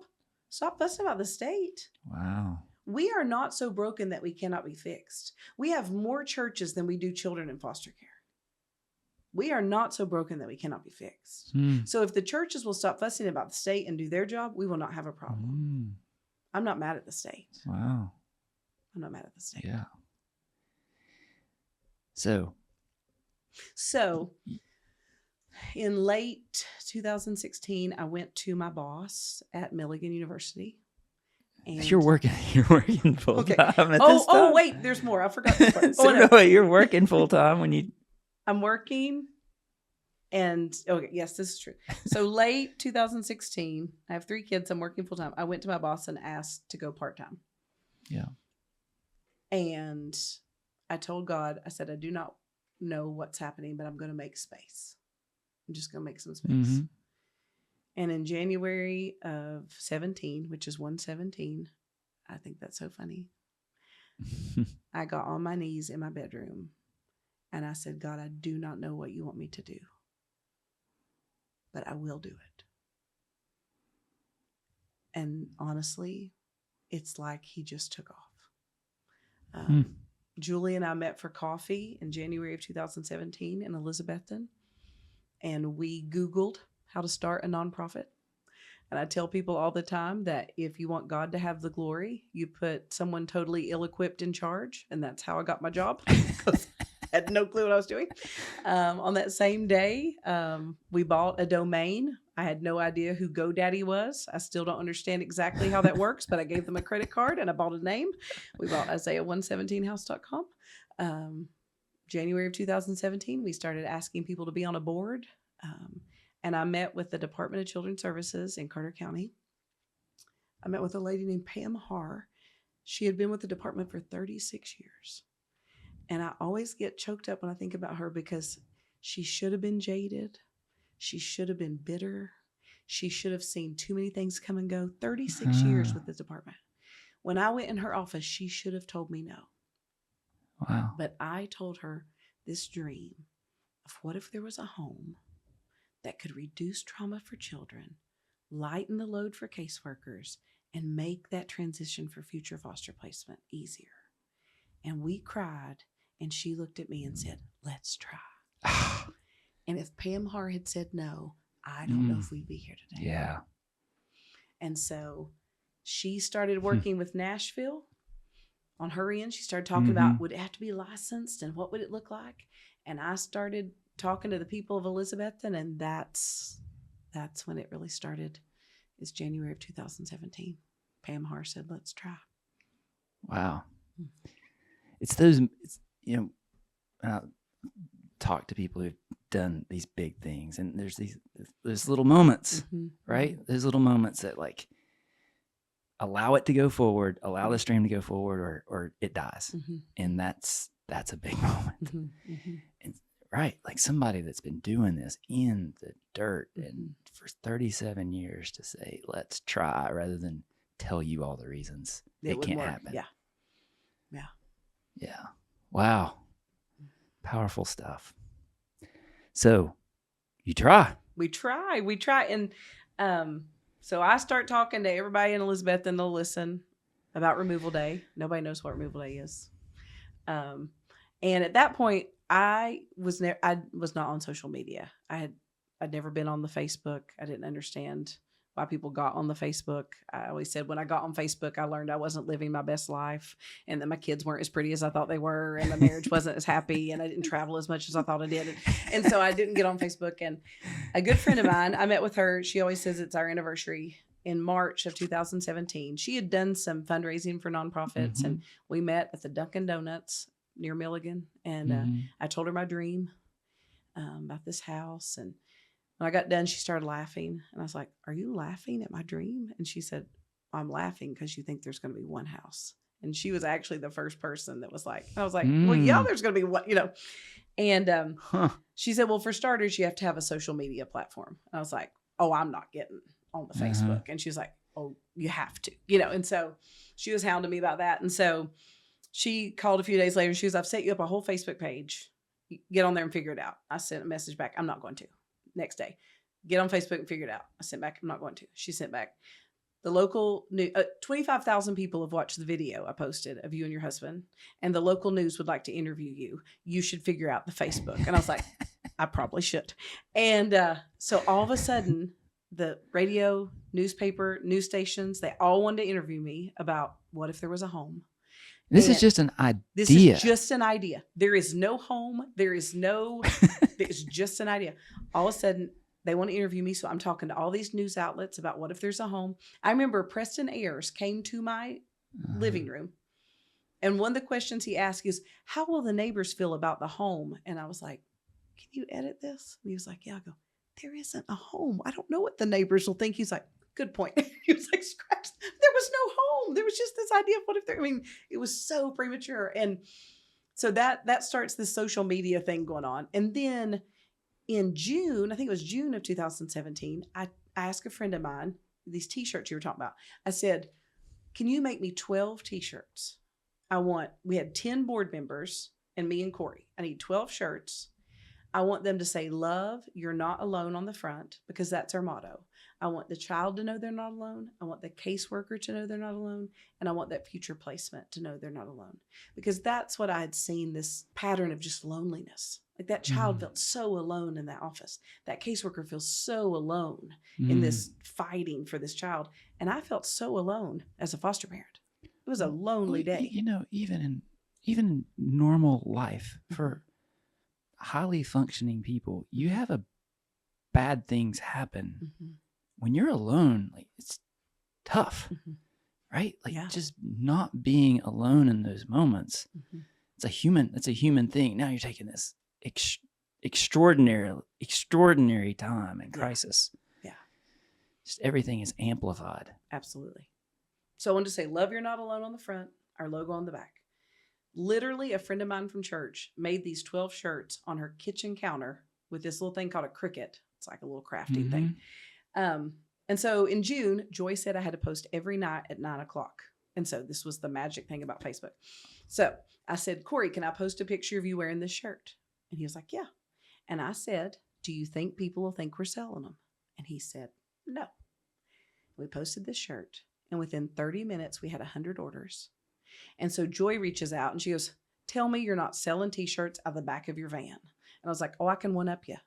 Stop fussing about the state. Wow. We are not so broken that we cannot be fixed. We have more churches than we do children in foster care. We are not so broken that we cannot be fixed. So if the churches will stop fussing about the state and do their job, we will not have a problem. I'm not mad at the state. Wow. I'm not mad at the state. Yeah. So in late 2016, I went to my boss at Milligan University. And you're working full time at this time? Oh, wait, there's more. I forgot this part. Wait, you're working full time when you... I'm working and, okay, yes, this is true. So late 2016, I have 3 kids. I'm working full time. I went to my boss and asked to go part time. Yeah. And I told God, I said, I do not know what's happening, but I'm going to make space. I'm just going to make some space. And in January of 17, which is 117, I think that's so funny. I got on my knees in my bedroom and I said, God, I do not know what you want me to do, but I will do it. And honestly, it's like he just took off. Julie and I met for coffee in January of 2017 in Elizabethton, and we Googled how to start a nonprofit. And I tell people all the time that if you want God to have the glory, you put someone totally ill-equipped in charge. And that's how I got my job. I had no clue what I was doing. On that same day, we bought a domain. I had no idea who GoDaddy was. I still don't understand exactly how that works, but I gave them a credit card and I bought a name. We bought Isaiah117house.com. January of 2017, we started asking people to be on a board. And I met with the Department of Children's Services in Carter County. I met with a lady named Pam Har. She had been with the department for 36 years. And I always get choked up when I think about her because she should have been jaded. She should have been bitter. She should have seen too many things come and go. 36 years with the department. When I went in her office, she should have told me no. Wow. But I told her this dream of what if there was a home that could reduce trauma for children, lighten the load for caseworkers, and make that transition for future foster placement easier. And we cried, and she looked at me and said, let's try. And if Pam Har had said no, I don't know if we'd be here today. Yeah. And so she started working with Nashville on her end. She started talking about, would it have to be licensed and what would it look like? And I started talking to the people of Elizabethton, and that's when it really started. It's January of 2017. Pam Har said, let's try. Wow. It's those, I talk to people who've done these big things, and there's little moments, right? There's little moments that like allow it to go forward, allow the stream to go forward, or it dies. And that's a big moment. And right, like somebody that's been doing this in the dirt and for 37 years to say, let's try, rather than tell you all the reasons it can't happen. Yeah. Wow. Powerful stuff. So you try. We try. And so I start talking to everybody in Elizabethton. They'll listen about Removal Day. Nobody knows what Removal Day is. And at that point, I was not on social media. I'd never been on the Facebook. I didn't understand why people got on the Facebook. I always said when I got on Facebook, I learned I wasn't living my best life, and that my kids weren't as pretty as I thought they were, and my marriage wasn't as happy, and I didn't travel as much as I thought I did. And so I didn't get on Facebook. And a good friend of mine, I met with her. She always says it's our anniversary in March of 2017. She had done some fundraising for nonprofits, and we met at the Dunkin' Donuts near Milligan. And I told her my dream about this house. And when I got done, she started laughing. And I was like, are you laughing at my dream? And she said, I'm laughing because you think there's going to be one house. And she was actually the first person that was like, I was like, well, yeah, there's going to be one, And she said, well, for starters, you have to have a social media platform. And I was like, oh, I'm not getting on the Facebook. And she was like, oh, you have to, And so she was hounding me about that. And so she called a few days later. She was, I've set you up a whole Facebook page. Get on there and figure it out. I sent a message back. I'm not going to. Next day, get on Facebook and figure it out. I sent back, I'm not going to. She sent back. The local news, 25,000 people have watched the video I posted of you and your husband, and the local news would like to interview you. You should figure out the Facebook. And I was like, I probably should. And so all of a sudden, the radio, newspaper, news stations, they all wanted to interview me about what if there was a home. This is just an idea. This is just an idea. There is no home. It's just an idea. All of a sudden, they want to interview me. So I'm talking to all these news outlets about what if there's a home. I remember Preston Ayers came to my living room. And one of the questions he asked is, how will the neighbors feel about the home? And I was like, can you edit this? And he was like, yeah. I go, there isn't a home. I don't know what the neighbors will think. He's like, good point. He was like, scratch. There was no home. There was just this idea of what if there, it was so premature. And so that starts this social media thing going on. And then in June, I think it was June of 2017, I asked a friend of mine, these t-shirts you were talking about. I said, can you make me 12 t-shirts? We had 10 board members and me and Corey. I need 12 shirts. I want them to say, love, you're not alone on the front, because that's our motto. I want the child to know they're not alone. I want the caseworker to know they're not alone. And I want that future placement to know they're not alone. Because that's what I had seen, this pattern of just loneliness. Like that child felt so alone in that office. That caseworker feels so alone in this fighting for this child. And I felt so alone as a foster parent. It was a lonely day. You know, even in normal life, for highly functioning people, you have bad things happen. When you're alone, like, it's tough, right? Like, just not being alone in those moments. It's a human thing. Now you're taking this extraordinary time and crisis. Yeah. Just everything is amplified. Absolutely. So I wanted to say, love, you're not alone on the front, our logo on the back. Literally, a friend of mine from church made these 12 shirts on her kitchen counter with this little thing called a Cricut. It's like a little crafting thing. And so in June, Joy said I had to post every night at 9:00. And so this was the magic thing about Facebook. So I said, Corey, can I post a picture of you wearing this shirt? And he was like, yeah. And I said, do you think people will think we're selling them? And he said, no. We posted this shirt. And within 30 minutes, we had 100 orders. And so Joy reaches out and she goes, tell me you're not selling t-shirts out of the back of your van. And I was like, oh, I can one up you.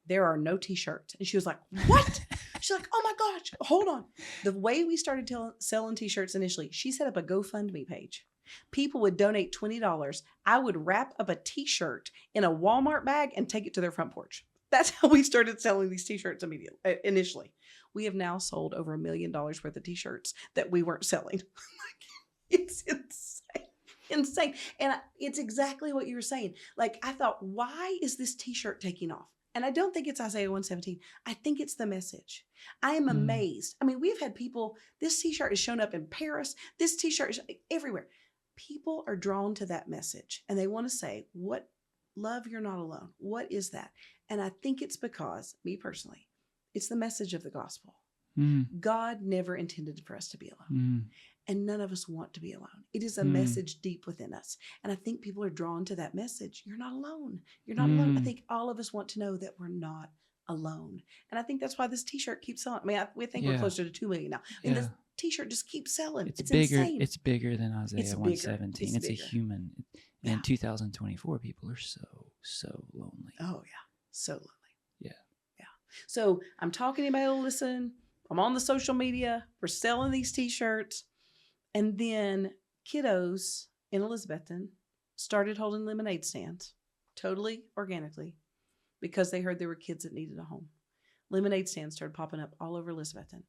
There are no t-shirts. And she was like, what? She's like, oh my gosh, hold on. The way we started selling t-shirts initially, she set up a GoFundMe page. People would donate $20. I would wrap up a t-shirt in a Walmart bag and take it to their front porch. That's how we started selling these t-shirts initially. We have now sold over $1 million worth of t-shirts that we weren't selling. It's insane. And it's exactly what you were saying. Like, I thought, why is this t-shirt taking off? And I don't think it's Isaiah 117. I think it's the message. I am amazed. I mean, we've had people, this t-shirt has shown up in Paris. This t-shirt is everywhere. People are drawn to that message and they want to say, what, love, you're not alone. What is that? And I think it's because, me personally, it's the message of the gospel. God never intended for us to be alone. And none of us want to be alone. It is a message deep within us. And I think people are drawn to that message. You're not alone. You're not alone. I think all of us want to know that we're not alone. And I think that's why this t-shirt keeps selling. I mean, we think we're closer to 2 million now. And this t-shirt just keeps selling. It's bigger, insane. It's bigger than Isaiah 117. It's a human. And in 2024, people are so lonely. Oh, yeah. So lonely. Yeah. So I'm talking to anybody to listen. I'm on the social media. We're selling these t-shirts. And then kiddos in Elizabethton started holding lemonade stands, totally organically, because they heard there were kids that needed a home. Lemonade stands started popping up all over Elizabethton.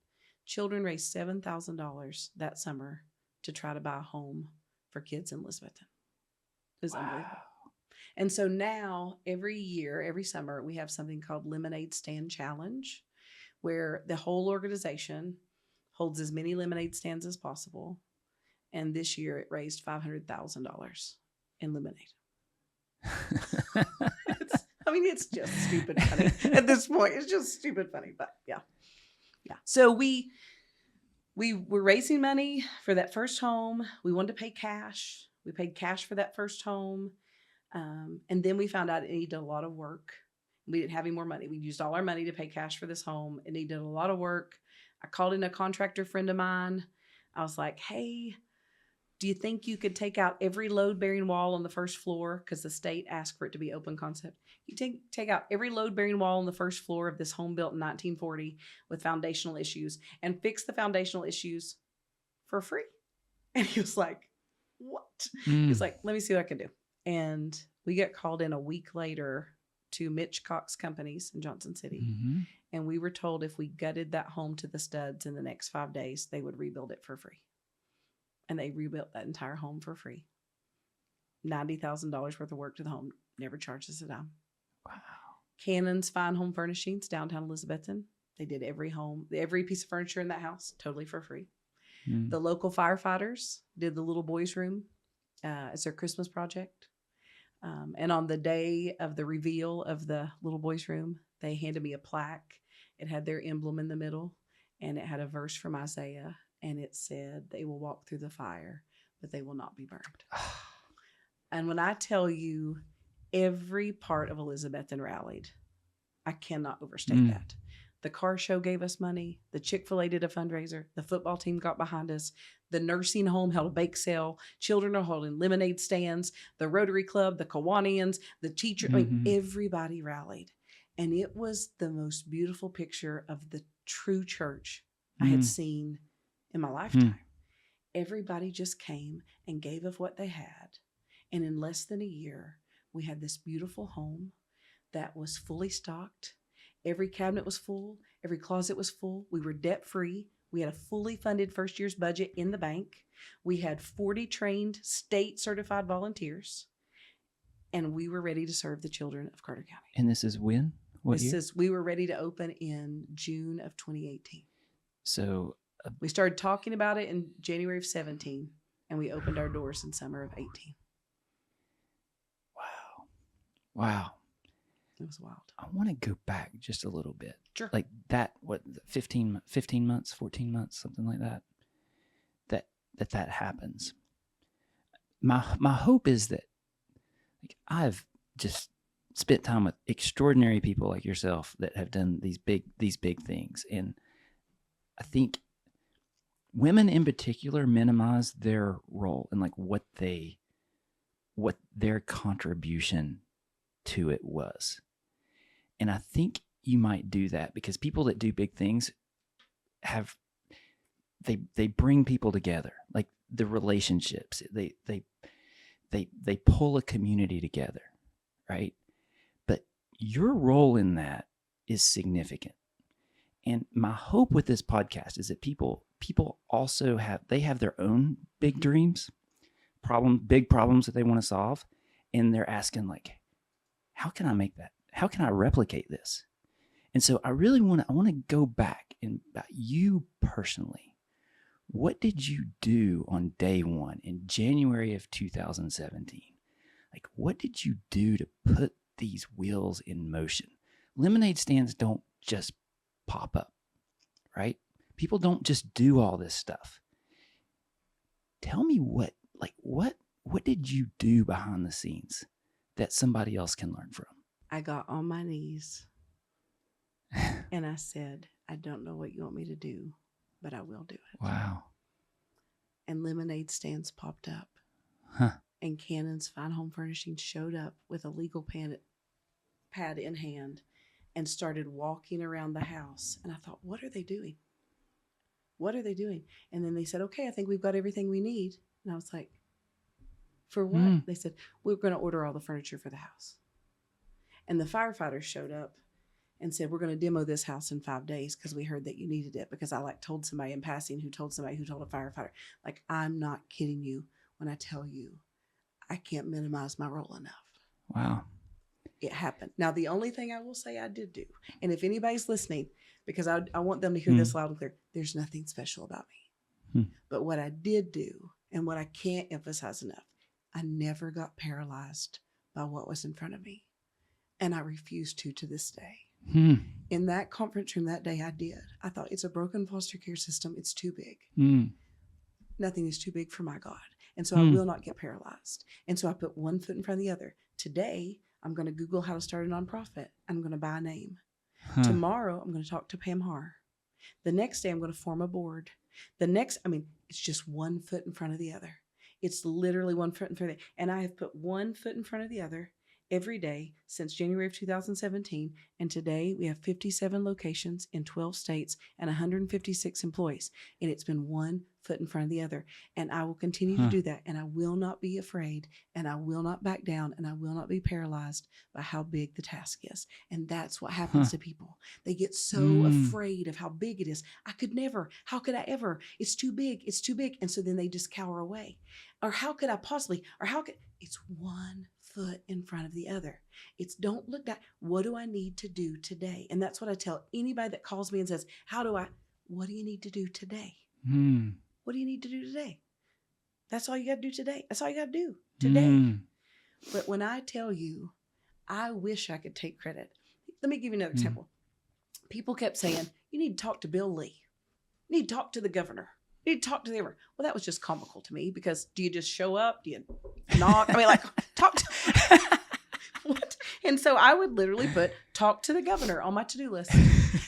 Children raised $7,000 that summer to try to buy a home for kids in Elizabethton. It was unbelievable. And so now, every year, every summer, we have something called Lemonade Stand Challenge, where the whole organization holds as many lemonade stands as possible. And this year it raised $500,000 in lemonade. It's just stupid funny at this point. It's just stupid funny, but yeah. So we were raising money for that first home. We wanted to pay cash. We paid cash for that first home. And then we found out it needed a lot of work. We didn't have any more money. We used all our money to pay cash for this home. It needed a lot of work. I called in a contractor friend of mine. I was like, hey, do you think you could take out every load-bearing wall on the first floor? Because the state asked for it to be open concept. You take out every load-bearing wall on the first floor of this home built in 1940 with foundational issues and fix the foundational issues for free. And he was like, what? He was like, let me see what I can do. And we got called in a week later to Mitch Cox Companies in Johnson City. And we were told if we gutted that home to the studs in the next 5 days, they would rebuild it for free. And they rebuilt that entire home for free. $90,000 worth of work to the home. Never charged us a dime. Wow. Cannon's Fine Home Furnishings, downtown Elizabethton. They did every piece of furniture in that house, totally for free. The local firefighters did the little boys' room as their Christmas project. And on the day of the reveal of the little boys' room, they handed me a plaque. It had their emblem in the middle, and it had a verse from Isaiah. And it said, they will walk through the fire, but they will not be burned. And when I tell you, every part of Elizabethton rallied. I cannot overstate that. The car show gave us money. The Chick-fil-A did a fundraiser. The football team got behind us. The nursing home held a bake sale. Children are holding lemonade stands. The Rotary Club, the Kiwanians, the teacher, everybody rallied. And it was the most beautiful picture of the true church I had seen in my lifetime. Everybody just came and gave of what they had. And in less than a year, we had this beautiful home that was fully stocked. Every cabinet was full. Every closet was full. We were debt-free. We had a fully funded first year's budget in the bank. We had 40 trained state-certified volunteers. And we were ready to serve the children of Carter County. And this is when? What year? We were ready to open in June of 2018. So we started talking about it in January of 17, and we opened our doors in summer of 18. Wow. It was wild. I want to go back just a little bit. Sure. Like that, 15 months, 14 months, something like that, that happens. My hope is that I've just spent time with extraordinary people like yourself that have done these big things. And I think women in particular minimize their role and like what their contribution to it was. And I think you might do that because people that do big things they bring people together, like the relationships. They pull a community together, right? But your role in that is significant. And my hope with this podcast is that people also have their own big dreams, big problems that they want to solve, and they're asking like, how can I make that? How can I replicate this? And so I really want to go back and about you personally. What did you do on day one in January of 2017? Like, what did you do to put these wheels in motion? Lemonade stands don't just pop up, right? People don't just do all this stuff. Tell me what did you do behind the scenes that somebody else can learn from? I got on my knees and I said, I don't know what you want me to do, but I will do it. Wow. And lemonade stands popped up. Huh. And Cannon's Fine Home Furnishings showed up with a legal pad in hand and started walking around the house. And I thought, what are they doing? What are they doing? And then they said, okay, I think we've got everything we need. And I was like, for what? They said, we're going to order all the furniture for the house. And the firefighters showed up and said, we're going to demo this house in 5 days because we heard that you needed it. Because I told somebody in passing who told somebody who told a firefighter, like, I'm not kidding you when I tell you I can't minimize my role enough. Wow. It happened. Now, the only thing I will say I did do, and if anybody's listening, because I want them to hear this loud and clear, there's nothing special about me. But what I did do, and what I can't emphasize enough, I never got paralyzed by what was in front of me. And I refused to this day. In that conference room that day, I did. I thought, it's a broken foster care system. It's too big. Nothing is too big for my God. And so I will not get paralyzed. And so I put one foot in front of the other. Today, I'm going to Google how to start a nonprofit. I'm going to buy a name. Tomorrow, I'm going to talk to Pam Haar. The next day, I'm going to form a board. It's just one foot in front of the other. It's literally one foot in front of the other. And I have put one foot in front of the other every day since January of 2017. And today we have 57 locations in 12 states and 156 employees. And it's been one foot in front of the other. And I will continue to do that. And I will not be afraid. And I will not back down. And I will not be paralyzed by how big the task is. And that's what happens to people. They get so afraid of how big it is. I could never. How could I ever? It's too big. It's too big. And so then they just cower away. Or how could I possibly? Or how could? It's one foot in front of the other. It's don't look back. What do I need to do today? And that's what I tell anybody that calls me and says, what do you need to do today? What do you need to do today? That's all you got to do today. That's all you got to do today. But when I tell you, I wish I could take credit. Let me give you another example. People kept saying, you need to talk to Bill Lee. You need to talk to the governor. You need to talk to the governor. Well, that was just comical to me because do you just show up? Do you knock? Talk to And so I would literally put talk to the governor on my to-do list.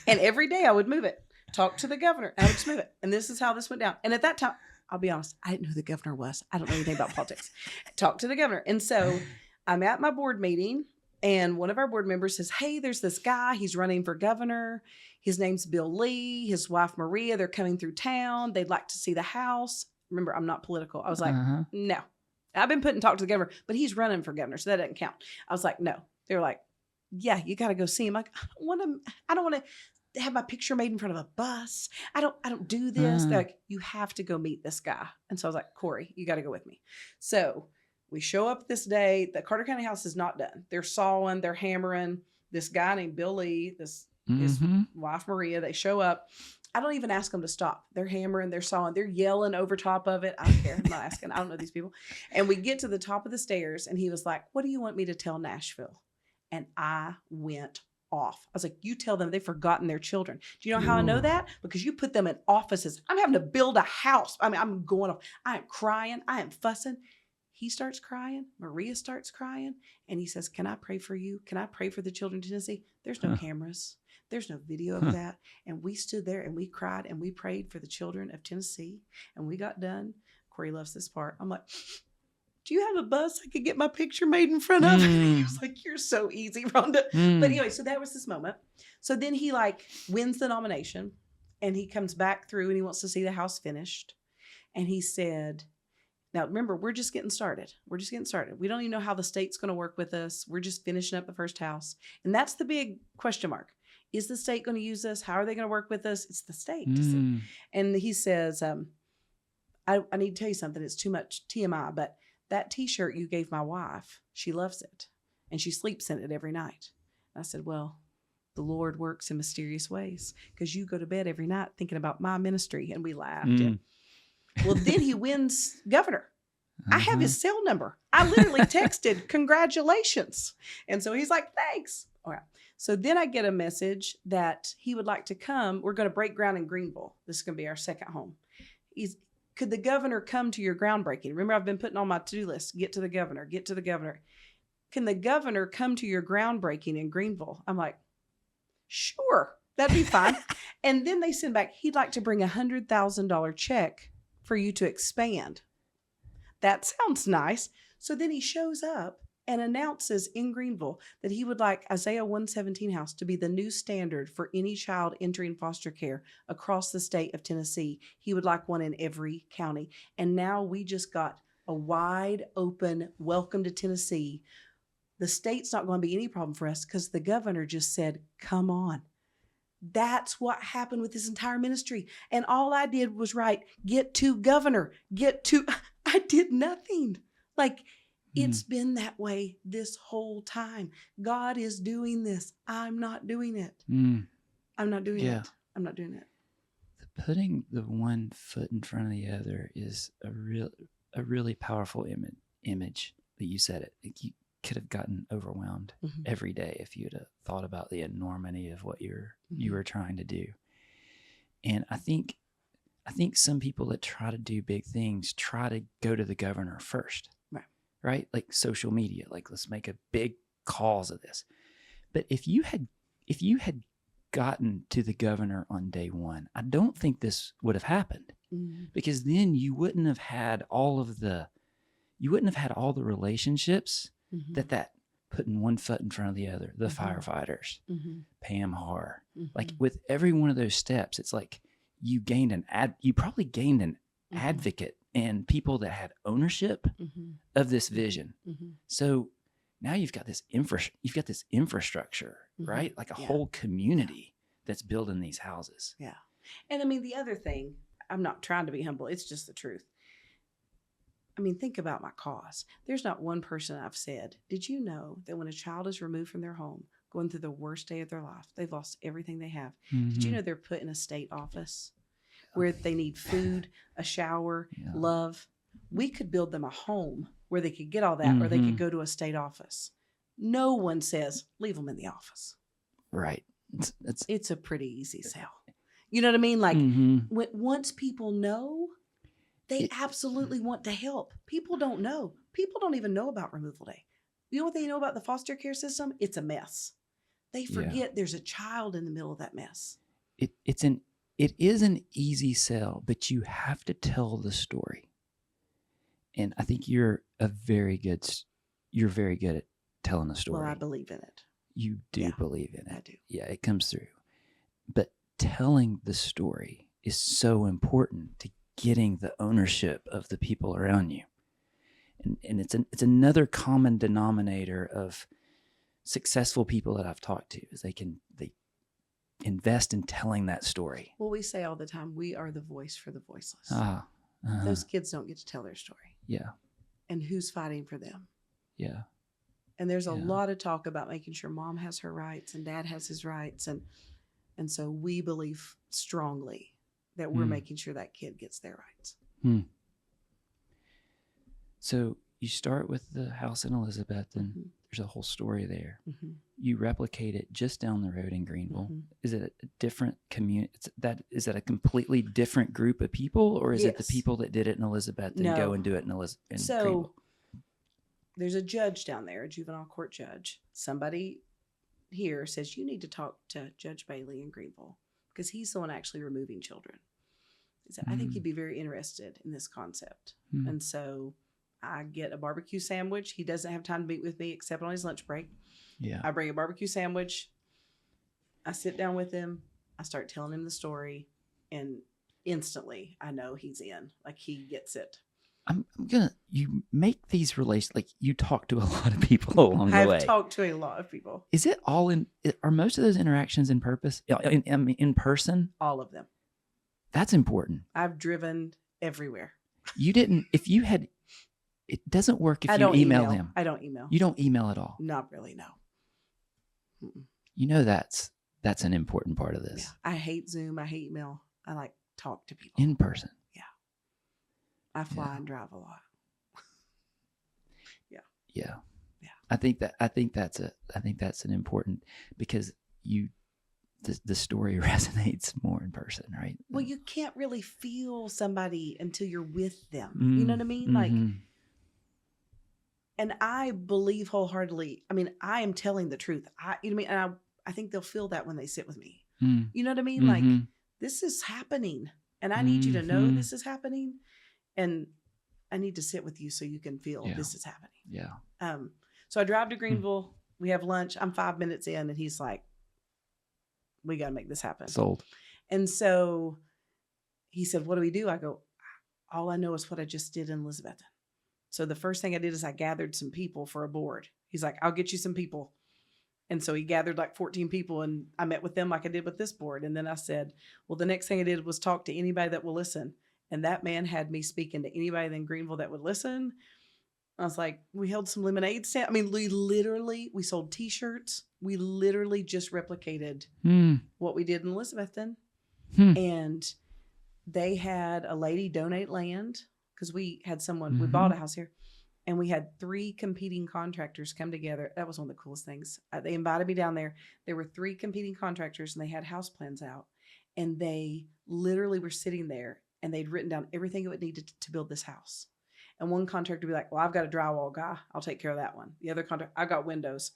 And every day I would move it. Talk to the governor. And I would just move it. And this is how this went down. And at that time, I'll be honest, I didn't know who the governor was. I don't know anything about politics. Talk to the governor. And so I'm at my board meeting, and one of our board members says, hey, there's this guy. He's running for governor. His name's Bill Lee. His wife, Maria, they're coming through town. They'd like to see the house. Remember, I'm not political. I was like, no. I've been putting talk to the governor, but he's running for governor, so that doesn't count. I was like, no. They were like, yeah, you got to go see him. Like, I don't want to have my picture made in front of a bus. I don't do this. They're like, you have to go meet this guy. And so I was like, Corey, you got to go with me. So we show up this day. The Carter County house is not done. They're sawing, they're hammering. This guy named Bill Lee, his wife Maria, they show up. I don't even ask them to stop. They're hammering, they're sawing, they're yelling over top of it. I don't care. I'm not asking. I don't know these people. And we get to the top of the stairs, and he was like, what do you want me to tell Nashville? And I went off. I was like, you tell them they've forgotten their children. Do you know how I know that? Because you put them in offices. I'm having to build a house. I mean, I'm going off. I am crying. I am fussing. He starts crying. Maria starts crying. And he says, can I pray for you? Can I pray for the children of Tennessee? There's no cameras. There's no video of that. And we stood there and we cried and we prayed for the children of Tennessee. And we got done. Corey loves this part. I'm like, do you have a bus I could get my picture made in front of? He was like, you're so easy, Rhonda. But anyway, so that was this moment. So then he wins the nomination, and he comes back through and he wants to see the house finished. And he said, now remember, we're just getting started. We're just getting started. We don't even know how the state's going to work with us. We're just finishing up the first house. And that's the big question mark. Is the state going to use us? How are they going to work with us? It's the state. And he says, I need to tell you something. It's too much TMI, but that T-shirt you gave my wife, she loves it. And she sleeps in it every night. And I said, well, the Lord works in mysterious ways, because you go to bed every night thinking about my ministry. And we laughed. And, well, then he wins governor. I have his cell number. I literally texted, congratulations. And so he's like, thanks. All right. So then I get a message that he would like to come. We're going to break ground in Greenville. This is going to be our second home. Could the governor come to your groundbreaking? Remember, I've been putting on my to-do list, get to the governor, get to the governor. Can the governor come to your groundbreaking in Greenville? I'm like, sure, that'd be fine. And then they send back, he'd like to bring $100,000 check for you to expand. That sounds nice. So then he shows up and announces in Greenville that he would like Isaiah 117 house to be the new standard for any child entering foster care across the state of Tennessee. He would like one in every county. And now we just got a wide open welcome to Tennessee. The state's not going to be any problem for us because the governor just said, come on. That's what happened with this entire ministry. And all I did was write, get to governor, I did nothing. It's been that way this whole time. God is doing this. I'm not doing it. I'm not doing it. I'm not doing it. Putting the one foot in front of the other is a really powerful image that you said it. You could have gotten overwhelmed every day if you'd have thought about the enormity of what you were trying to do. And I think some people that try to do big things try to go to the governor first. Right? Like social media, let's make a big cause of this. But if you had gotten to the governor on day one, I don't think this would have happened, because then you wouldn't have had all the relationships that putting one foot in front of the other, the firefighters, Pam Har, with every one of those steps, it's like you probably gained an advocate and people that had ownership of this vision. So now you've got this infrastructure, right? Like a whole community that's building these houses. Yeah. And I mean, the other thing, I'm not trying to be humble. It's just the truth. I mean, think about my cause. There's not one person I've said, did you know that when a child is removed from their home, going through the worst day of their life, they've lost everything they have. Did you know they're put in a state office where they need food, a shower, love? We could build them a home where they could get all that, or they could go to a state office. No one says, leave them in the office. Right. It's a pretty easy sell. You know what I mean? Once people know, they absolutely want to help. People don't know. People don't even know about removal day. you know what they know about the foster care system? It's a mess. They forget there's a child in the middle of that mess. It is an easy sell, but you have to tell the story. And I think you're very good at telling a story. Well, I believe in it. You do believe in it. I do. Yeah, it comes through. But telling the story is so important to getting the ownership of the people around you. And it's another common denominator of successful people that I've talked to is they invest in telling that story. Well, we say all the time, we are the voice for the voiceless. Uh-huh. Those kids don't get to tell their story. Yeah. And who's fighting for them? Yeah. And there's a lot of talk about making sure mom has her rights and dad has his rights. And so we believe strongly that we're making sure that kid gets their rights. So you start with the house in Elizabeth, and there's a whole story there. You replicate it just down the road in Greenville. Is it a different community? Is that a completely different group of people, or is it the people that did it in Elizabeth and go and do it in Greenville? There's a judge down there, a juvenile court judge. Somebody here says you need to talk to Judge Bailey in Greenville because he's the one actually removing children. He said, I think he'd be very interested in this concept. And so I get a barbecue sandwich. He doesn't have time to meet with me except on his lunch break. Yeah. I bring a barbecue sandwich. I sit down with him. I start telling him the story. And instantly I know he's in. Like he gets it. You make these relations, like you talk to a lot of people along the way. I've talked to a lot of people. Is it all are most of those interactions in person? All of them. That's important. I've driven everywhere. It doesn't work if you email him. I don't email. You don't email at all? Not really, no. You know that's an important part of this. Yeah. I hate Zoom. I hate email. I like talk to people. In person. Yeah. I fly and drive a lot. Yeah. I think that's an important, because the story resonates more in person, right? Well, you can't really feel somebody until you're with them. You know what I mean? Like, and I believe wholeheartedly. I mean, I am telling the truth. You know what I mean? And I think they'll feel that when they sit with me. You know what I mean? Like, this is happening, and I need you to know this is happening, and I need to sit with you so you can feel this is happening. Yeah. So I drive to Greenville. We have lunch. I'm 5 minutes in, and he's like, we got to make this happen. Sold. And so he said, what do we do? I go, all I know is what I just did in Elizabeth. So the first thing I did is I gathered some people for a board. He's like, I'll get you some people. And so he gathered like 14 people, and I met with them like I did with this board. And then I said, well, the next thing I did was talk to anybody that will listen. And that man had me speaking to anybody in Greenville that would listen. I was like, we held some lemonade stand. I mean, we sold T-shirts. We literally just replicated what we did in Elizabethton. And they had a lady donate land because we had someone, we bought a house here, and we had 3 competing contractors come together. That was one of the coolest things. They invited me down there. There were 3 competing contractors, and they had house plans out. And they literally were sitting there, and they'd written down everything it would need to build this house. And one contractor would be like, well, I've got a drywall guy. I'll take care of that one. The other contractor, I got windows.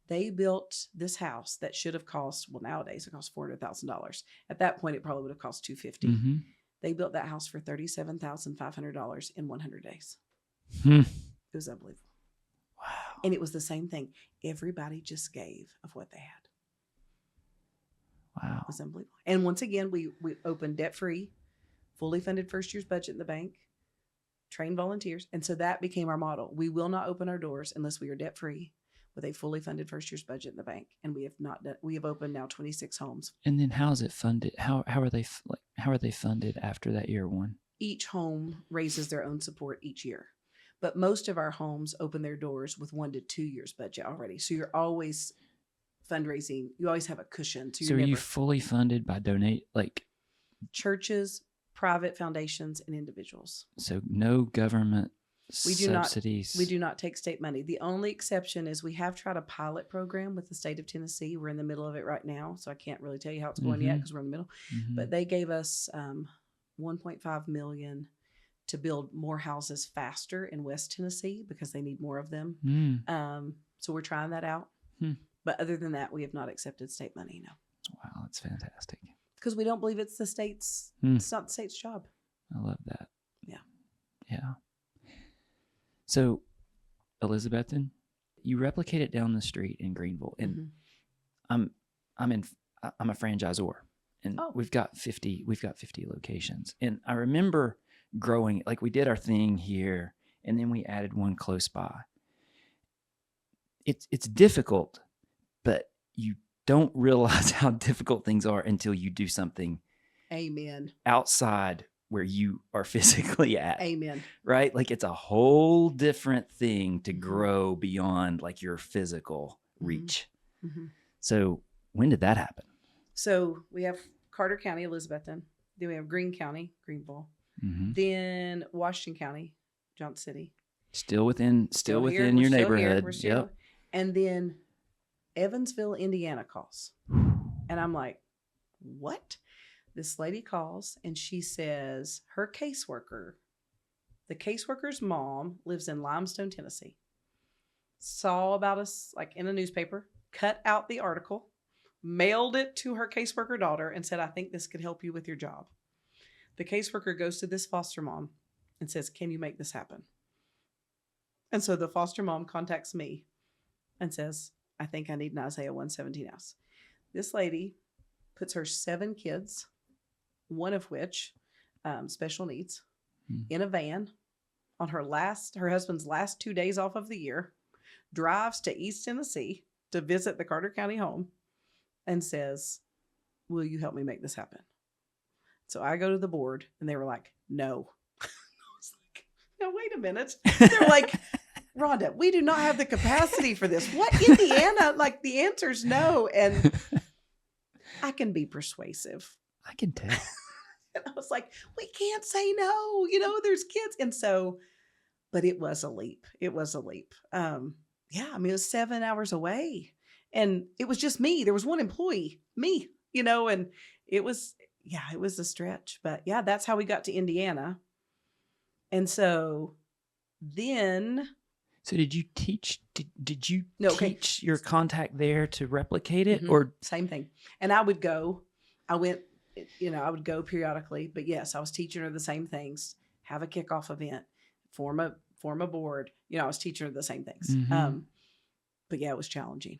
They built this house that should have cost, well, nowadays it costs $400,000. At that point, it probably would have cost $250,000. They built that house for $37,500 in 100 days. It was unbelievable. Wow. And it was the same thing. Everybody just gave of what they had. Wow. It was unbelievable. And once again, we opened debt-free, fully funded first year's budget in the bank, trained volunteers. And so that became our model. We will not open our doors unless we are debt-free with a fully funded first year's budget in the bank. And we have opened now 26 homes. And then how is it funded? How are they funded after that year one? Each home raises their own support each year. But most of our homes open their doors with 1 to 2 years budget already. So you're always fundraising. You always have a cushion. So are you fully funded by churches, private foundations, and individuals? So no government subsidies. We do not take state money. The only exception is we have tried a pilot program with the state of Tennessee. We're in the middle of it right now, so I can't really tell you how it's going yet because we're in the middle. But they gave us $1.5 million to build more houses faster in West Tennessee because they need more of them. So we're trying that out. But other than that, we have not accepted state money, no. Wow, that's fantastic. Because we don't believe it's the state's, it's not the state's job. I love that. Yeah. Yeah. So, Elizabethan, you replicate it down the street in Greenville, and I'm a franchisor, and we've got 50 locations. And I remember growing, like we did our thing here, and then we added one close by. It's difficult, but you don't realize how difficult things are until you do something. Amen. Outside where you are physically at. Amen. Right? Like it's a whole different thing to grow beyond like your physical reach. So when did that happen? So we have Carter County, Elizabethton. Then we have Greene County, Greenville. Then Washington County, Johnson City. Still within your neighborhood. Yep. And then Evansville, Indiana calls. And I'm like, what? This lady calls and she says her caseworker, the caseworker's mom lives in Limestone, Tennessee. Saw about us like in a newspaper, cut out the article, mailed it to her caseworker daughter and said, I think this could help you with your job. The caseworker goes to this foster mom and says, can you make this happen? And so the foster mom contacts me and says, I think I need an Isaiah 117 house. This lady puts her 7 kids, one of which special needs, in a van on her husband's last 2 days off of the year, drives to East Tennessee to visit the Carter County home and says, will you help me make this happen? So I go to the board and they were like, no. I was like, no, wait a minute. They're like, Rhonda, we do not have the capacity for this. What, Indiana? Like the answer's no. And I can be persuasive. I can tell. And I was like, we can't say no. There's kids. And so, but it was a leap. It was a leap. Yeah, I mean, it was 7 hours away. And it was just me. There was one employee, me, and it was a stretch. But yeah, that's how we got to Indiana. And so then... So did you teach? Did you teach your contact there to replicate it, or same thing? And I would go. I would go periodically. But yes, I was teaching her the same things. Have a kickoff event, form a board. I was teaching her the same things. But yeah, it was challenging.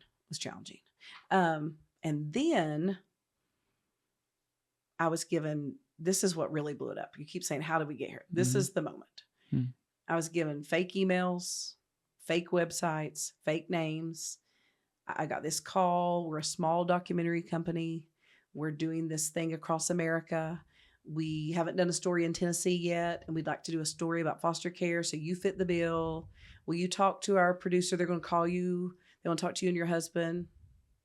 And then I was given. This is what really blew it up. You keep saying, "How did we get here?" This is the moment. I was given fake emails, fake websites, fake names. I got this call. We're a small documentary company. We're doing this thing across America. We haven't done a story in Tennessee yet, and we'd like to do a story about foster care. So you fit the bill. Will you talk to our producer? They're going to call you. They want to talk to you and your husband.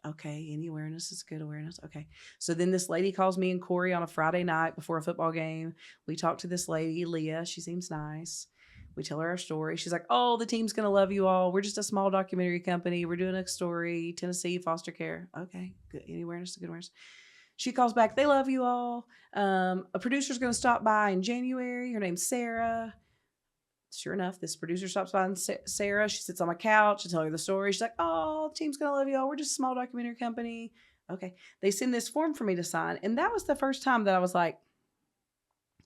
Okay, any awareness is good awareness. Okay. So then this lady calls me and Corey on a Friday night before a football game. We talk to this lady, Leah. She seems nice. We tell her our story. She's like, oh, the team's going to love you all. We're just a small documentary company. We're doing a story, Tennessee foster care. Okay, good. Any awareness? Good awareness. She calls back. They love you all. A producer's going to stop by in January. Her name's Sarah. Sure enough, this producer stops by, and Sarah, she sits on my couch to tell her the story. She's like, oh, the team's going to love you all. We're just a small documentary company. Okay. They send this form for me to sign. And that was the first time that I was like,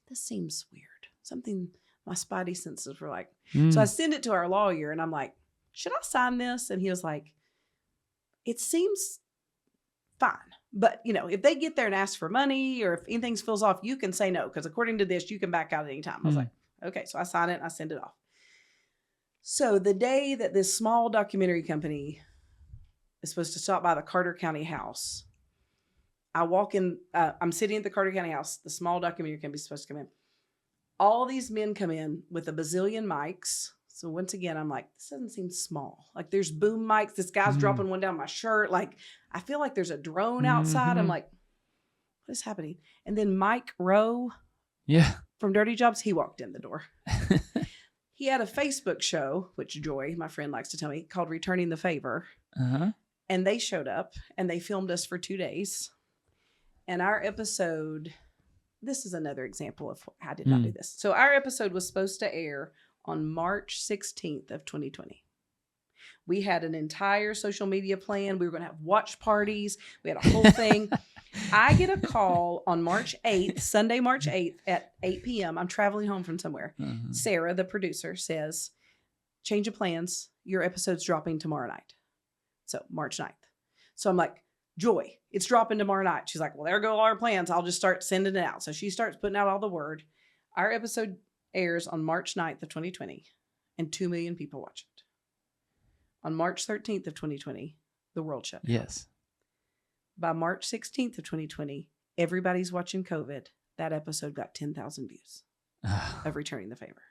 this seems weird. Something... My spidey senses were like, so I send it to our lawyer and I'm like, should I sign this? And he was like, it seems fine. But, if they get there and ask for money or if anything feels off, you can say no. Because according to this, you can back out at any time. I was like, okay. So I sign it and I send it off. So the day that this small documentary company is supposed to stop by the Carter County house, I walk in, I'm sitting at the Carter County house. The small documentary company is supposed to come in. All these men come in with a bazillion mics. So once again, I'm like, this doesn't seem small. Like there's boom mics. This guy's dropping one down my shirt. Like I feel like there's a drone outside. I'm like, what is happening? And then Mike Rowe from Dirty Jobs, he walked in the door. He had a Facebook show, which Joy, my friend, likes to tell me, called Returning the Favor. And they showed up and they filmed us for 2 days. And our episode this is another example of how I did not do this. So our episode was supposed to air on March 16th of 2020. We had an entire social media plan. We were going to have watch parties. We had a whole thing. I get a call on March 8th, Sunday, March 8th at 8 p.m. I'm traveling home from somewhere. Sarah, the producer, says, change of plans. Your episode's dropping tomorrow night. So March 9th. So I'm like, Joy, it's dropping tomorrow night. She's like, well, there go all our plans. I'll just start sending it out. So she starts putting out all the word. Our episode airs on March 9th of 2020 and 2 million people watch it. On March 13th of 2020, the world shut down. Yes. By March 16th of 2020, everybody's watching COVID. That episode got 10,000 views of Returning the Favor.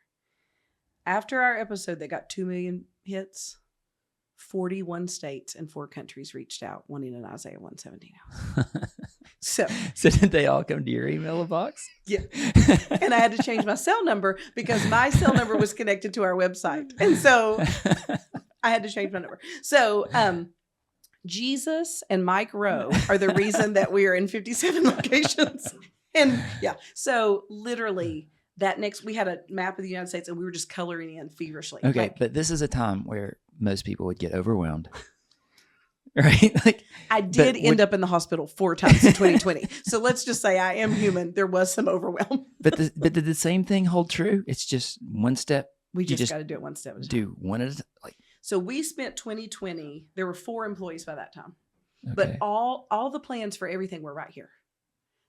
After our episode that got 2 million hits, 41 states and 4 countries reached out wanting an Isaiah 117 house. So did they all come to your email box? Yeah. And I had to change my cell number because my cell number was connected to our website. And so I had to change my number. So Jesus and Mike Rowe are the reason that we are in 57 locations. And yeah, so literally we had a map of the United States and we were just coloring in feverishly. Okay, but this is a time where most people would get overwhelmed. Right? Like I did end up in the hospital 4 times in 2020. So let's just say I am human. There was some overwhelm. But did the same thing hold true? It's just one step. We just got to do it one step at a time. Do one at a time. So we spent 2020. There were 4 employees by that time. Okay. But all the plans for everything were right here.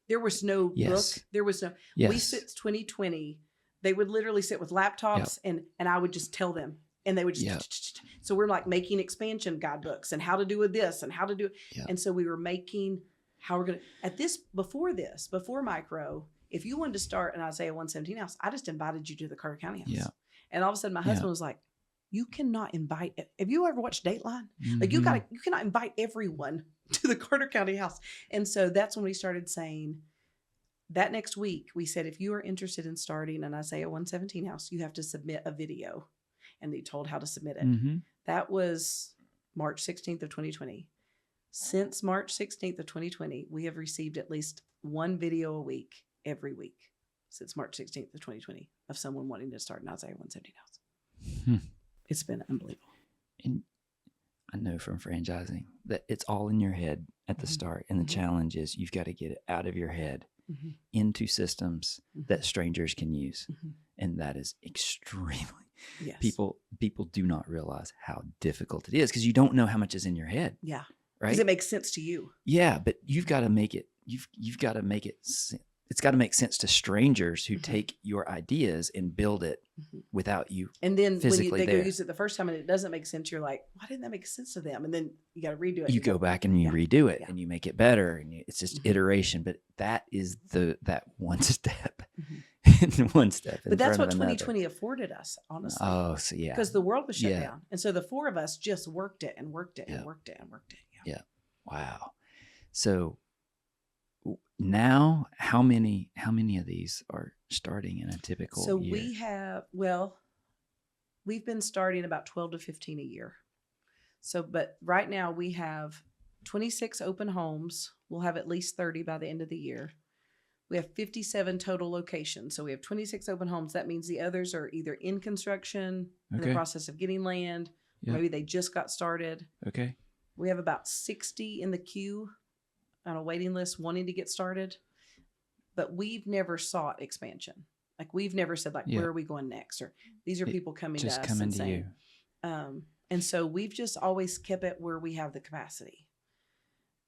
There was no book. There was no. Yes. We sit 2020. They would literally sit with laptops and I would just tell them. And they would just, so we're like making expansion guidebooks and how to do with this and how to do it. Yep. And so we were making how we're going to, before Micro, if you wanted to start an Isaiah 117 house, I just invited you to the Carter County house. Yeah. And all of a sudden my husband was like, you cannot invite, have you ever watched Dateline? Mm-hmm. Like you cannot invite everyone to the Carter County house. And so that's when we started saying that next week, we said, if you are interested in starting an Isaiah 117 house, you have to submit a video. And they told how to submit it. Mm-hmm. That was March 16th of 2020. Since March 16th of 2020, we have received at least 1 video a week, every week, since March 16th of 2020, of someone wanting to start an Isaiah 117 house. It's been unbelievable. And I know from franchising that it's all in your head at the start. And the challenge is you've got to get it out of your head into systems that strangers can use. And that is extremely... Yes. People do not realize how difficult it is because you don't know how much is in your head. Yeah. Right. Because it makes sense to you. Yeah. But you've got to make it, you've got to make it, it's got to make sense to strangers who take your ideas and build it without you. And then physically when they go use it the first time and it doesn't make sense, you're like, why didn't that make sense to them? And then you got to redo it. You go back and you redo it and you make it better. And it's just iteration. But that is that one step. One step. But that's what 2020 afforded us, honestly. Oh, so yeah. Because the world was shut down. And so the 4 of us just worked it and worked it and worked it and worked it. Yeah. Wow. So now how many of these are starting in a typical year? We have, we've been starting about 12 to 15 a year. So, but right now we have 26 open homes. We'll have at least 30 by the end of the year. We have 57 total locations. So we have 26 open homes. That means the others are either in construction, in the process of getting land, or maybe they just got started. Okay. We have about 60 in the queue on a waiting list wanting to get started. But we've never sought expansion. Like we've never said like, where are we going next? Or these are people coming to us and saying, and so we've just always kept it where we have the capacity.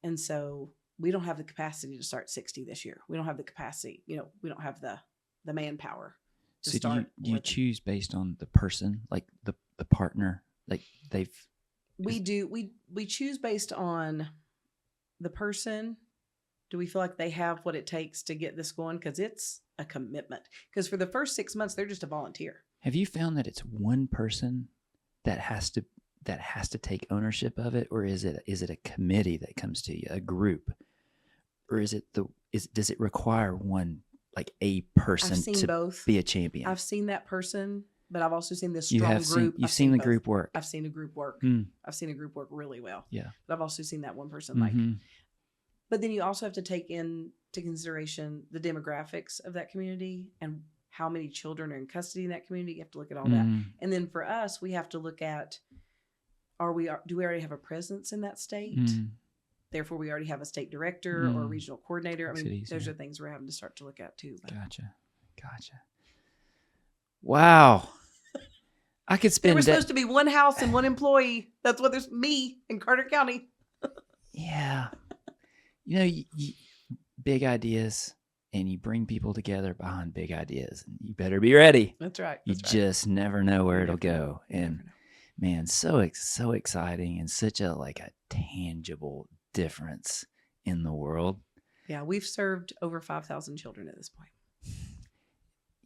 And so we don't have the capacity to start 60 this year. We don't have the capacity, we don't have the manpower to start. Do you choose based on the person, like the partner, like we choose based on the person. Do we feel like they have what it takes to get this going? Because it's a commitment. Because for the first 6 months, they're just a volunteer. Have you found that it's one person that has to take ownership of it, or is it a committee that comes to you, a group, or does it require one, like a person to both. Be a champion? I've seen that person, but I've also seen this strong group. You've seen the group work. I've seen a group work. I've seen a group work really well. Yeah. But I've also seen that one person like But then you also have to take into consideration the demographics of that community and how many children are in custody in that community. You have to look at all that. And then for us, we have to look at, do we already have a presence in that state? Therefore, we already have a state director or a regional coordinator. I mean, those are things we're having to start to look at too. But. Gotcha. Wow. I could spend. There was supposed to be one house and one employee. That's what there's me in Carter County. Yeah. You know, big ideas, and you bring people together behind big ideas. And you better be ready. That's right. You just never know where it'll go. And man, so exciting, and such a tangible difference in the world. Yeah, we've served over 5,000 children at this point.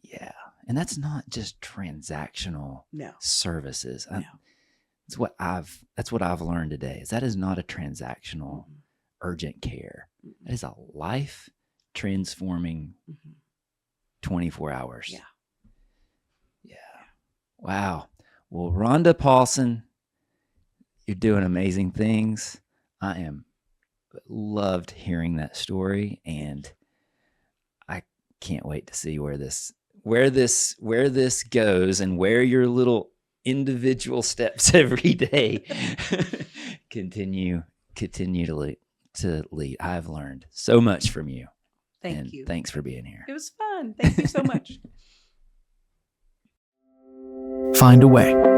Yeah, and that's not just transactional services. No. That's what I've learned today. Is that is not a transactional urgent care. That is a life transforming 24 hours. Yeah. Wow. Well, Rhonda Paulson, you're doing amazing things. I am loved hearing that story, and I can't wait to see where this goes, and where your little individual steps every day continue to lead. I've learned so much from you. Thank you. Thanks for being here. It was fun. Thank you so much. Find a way.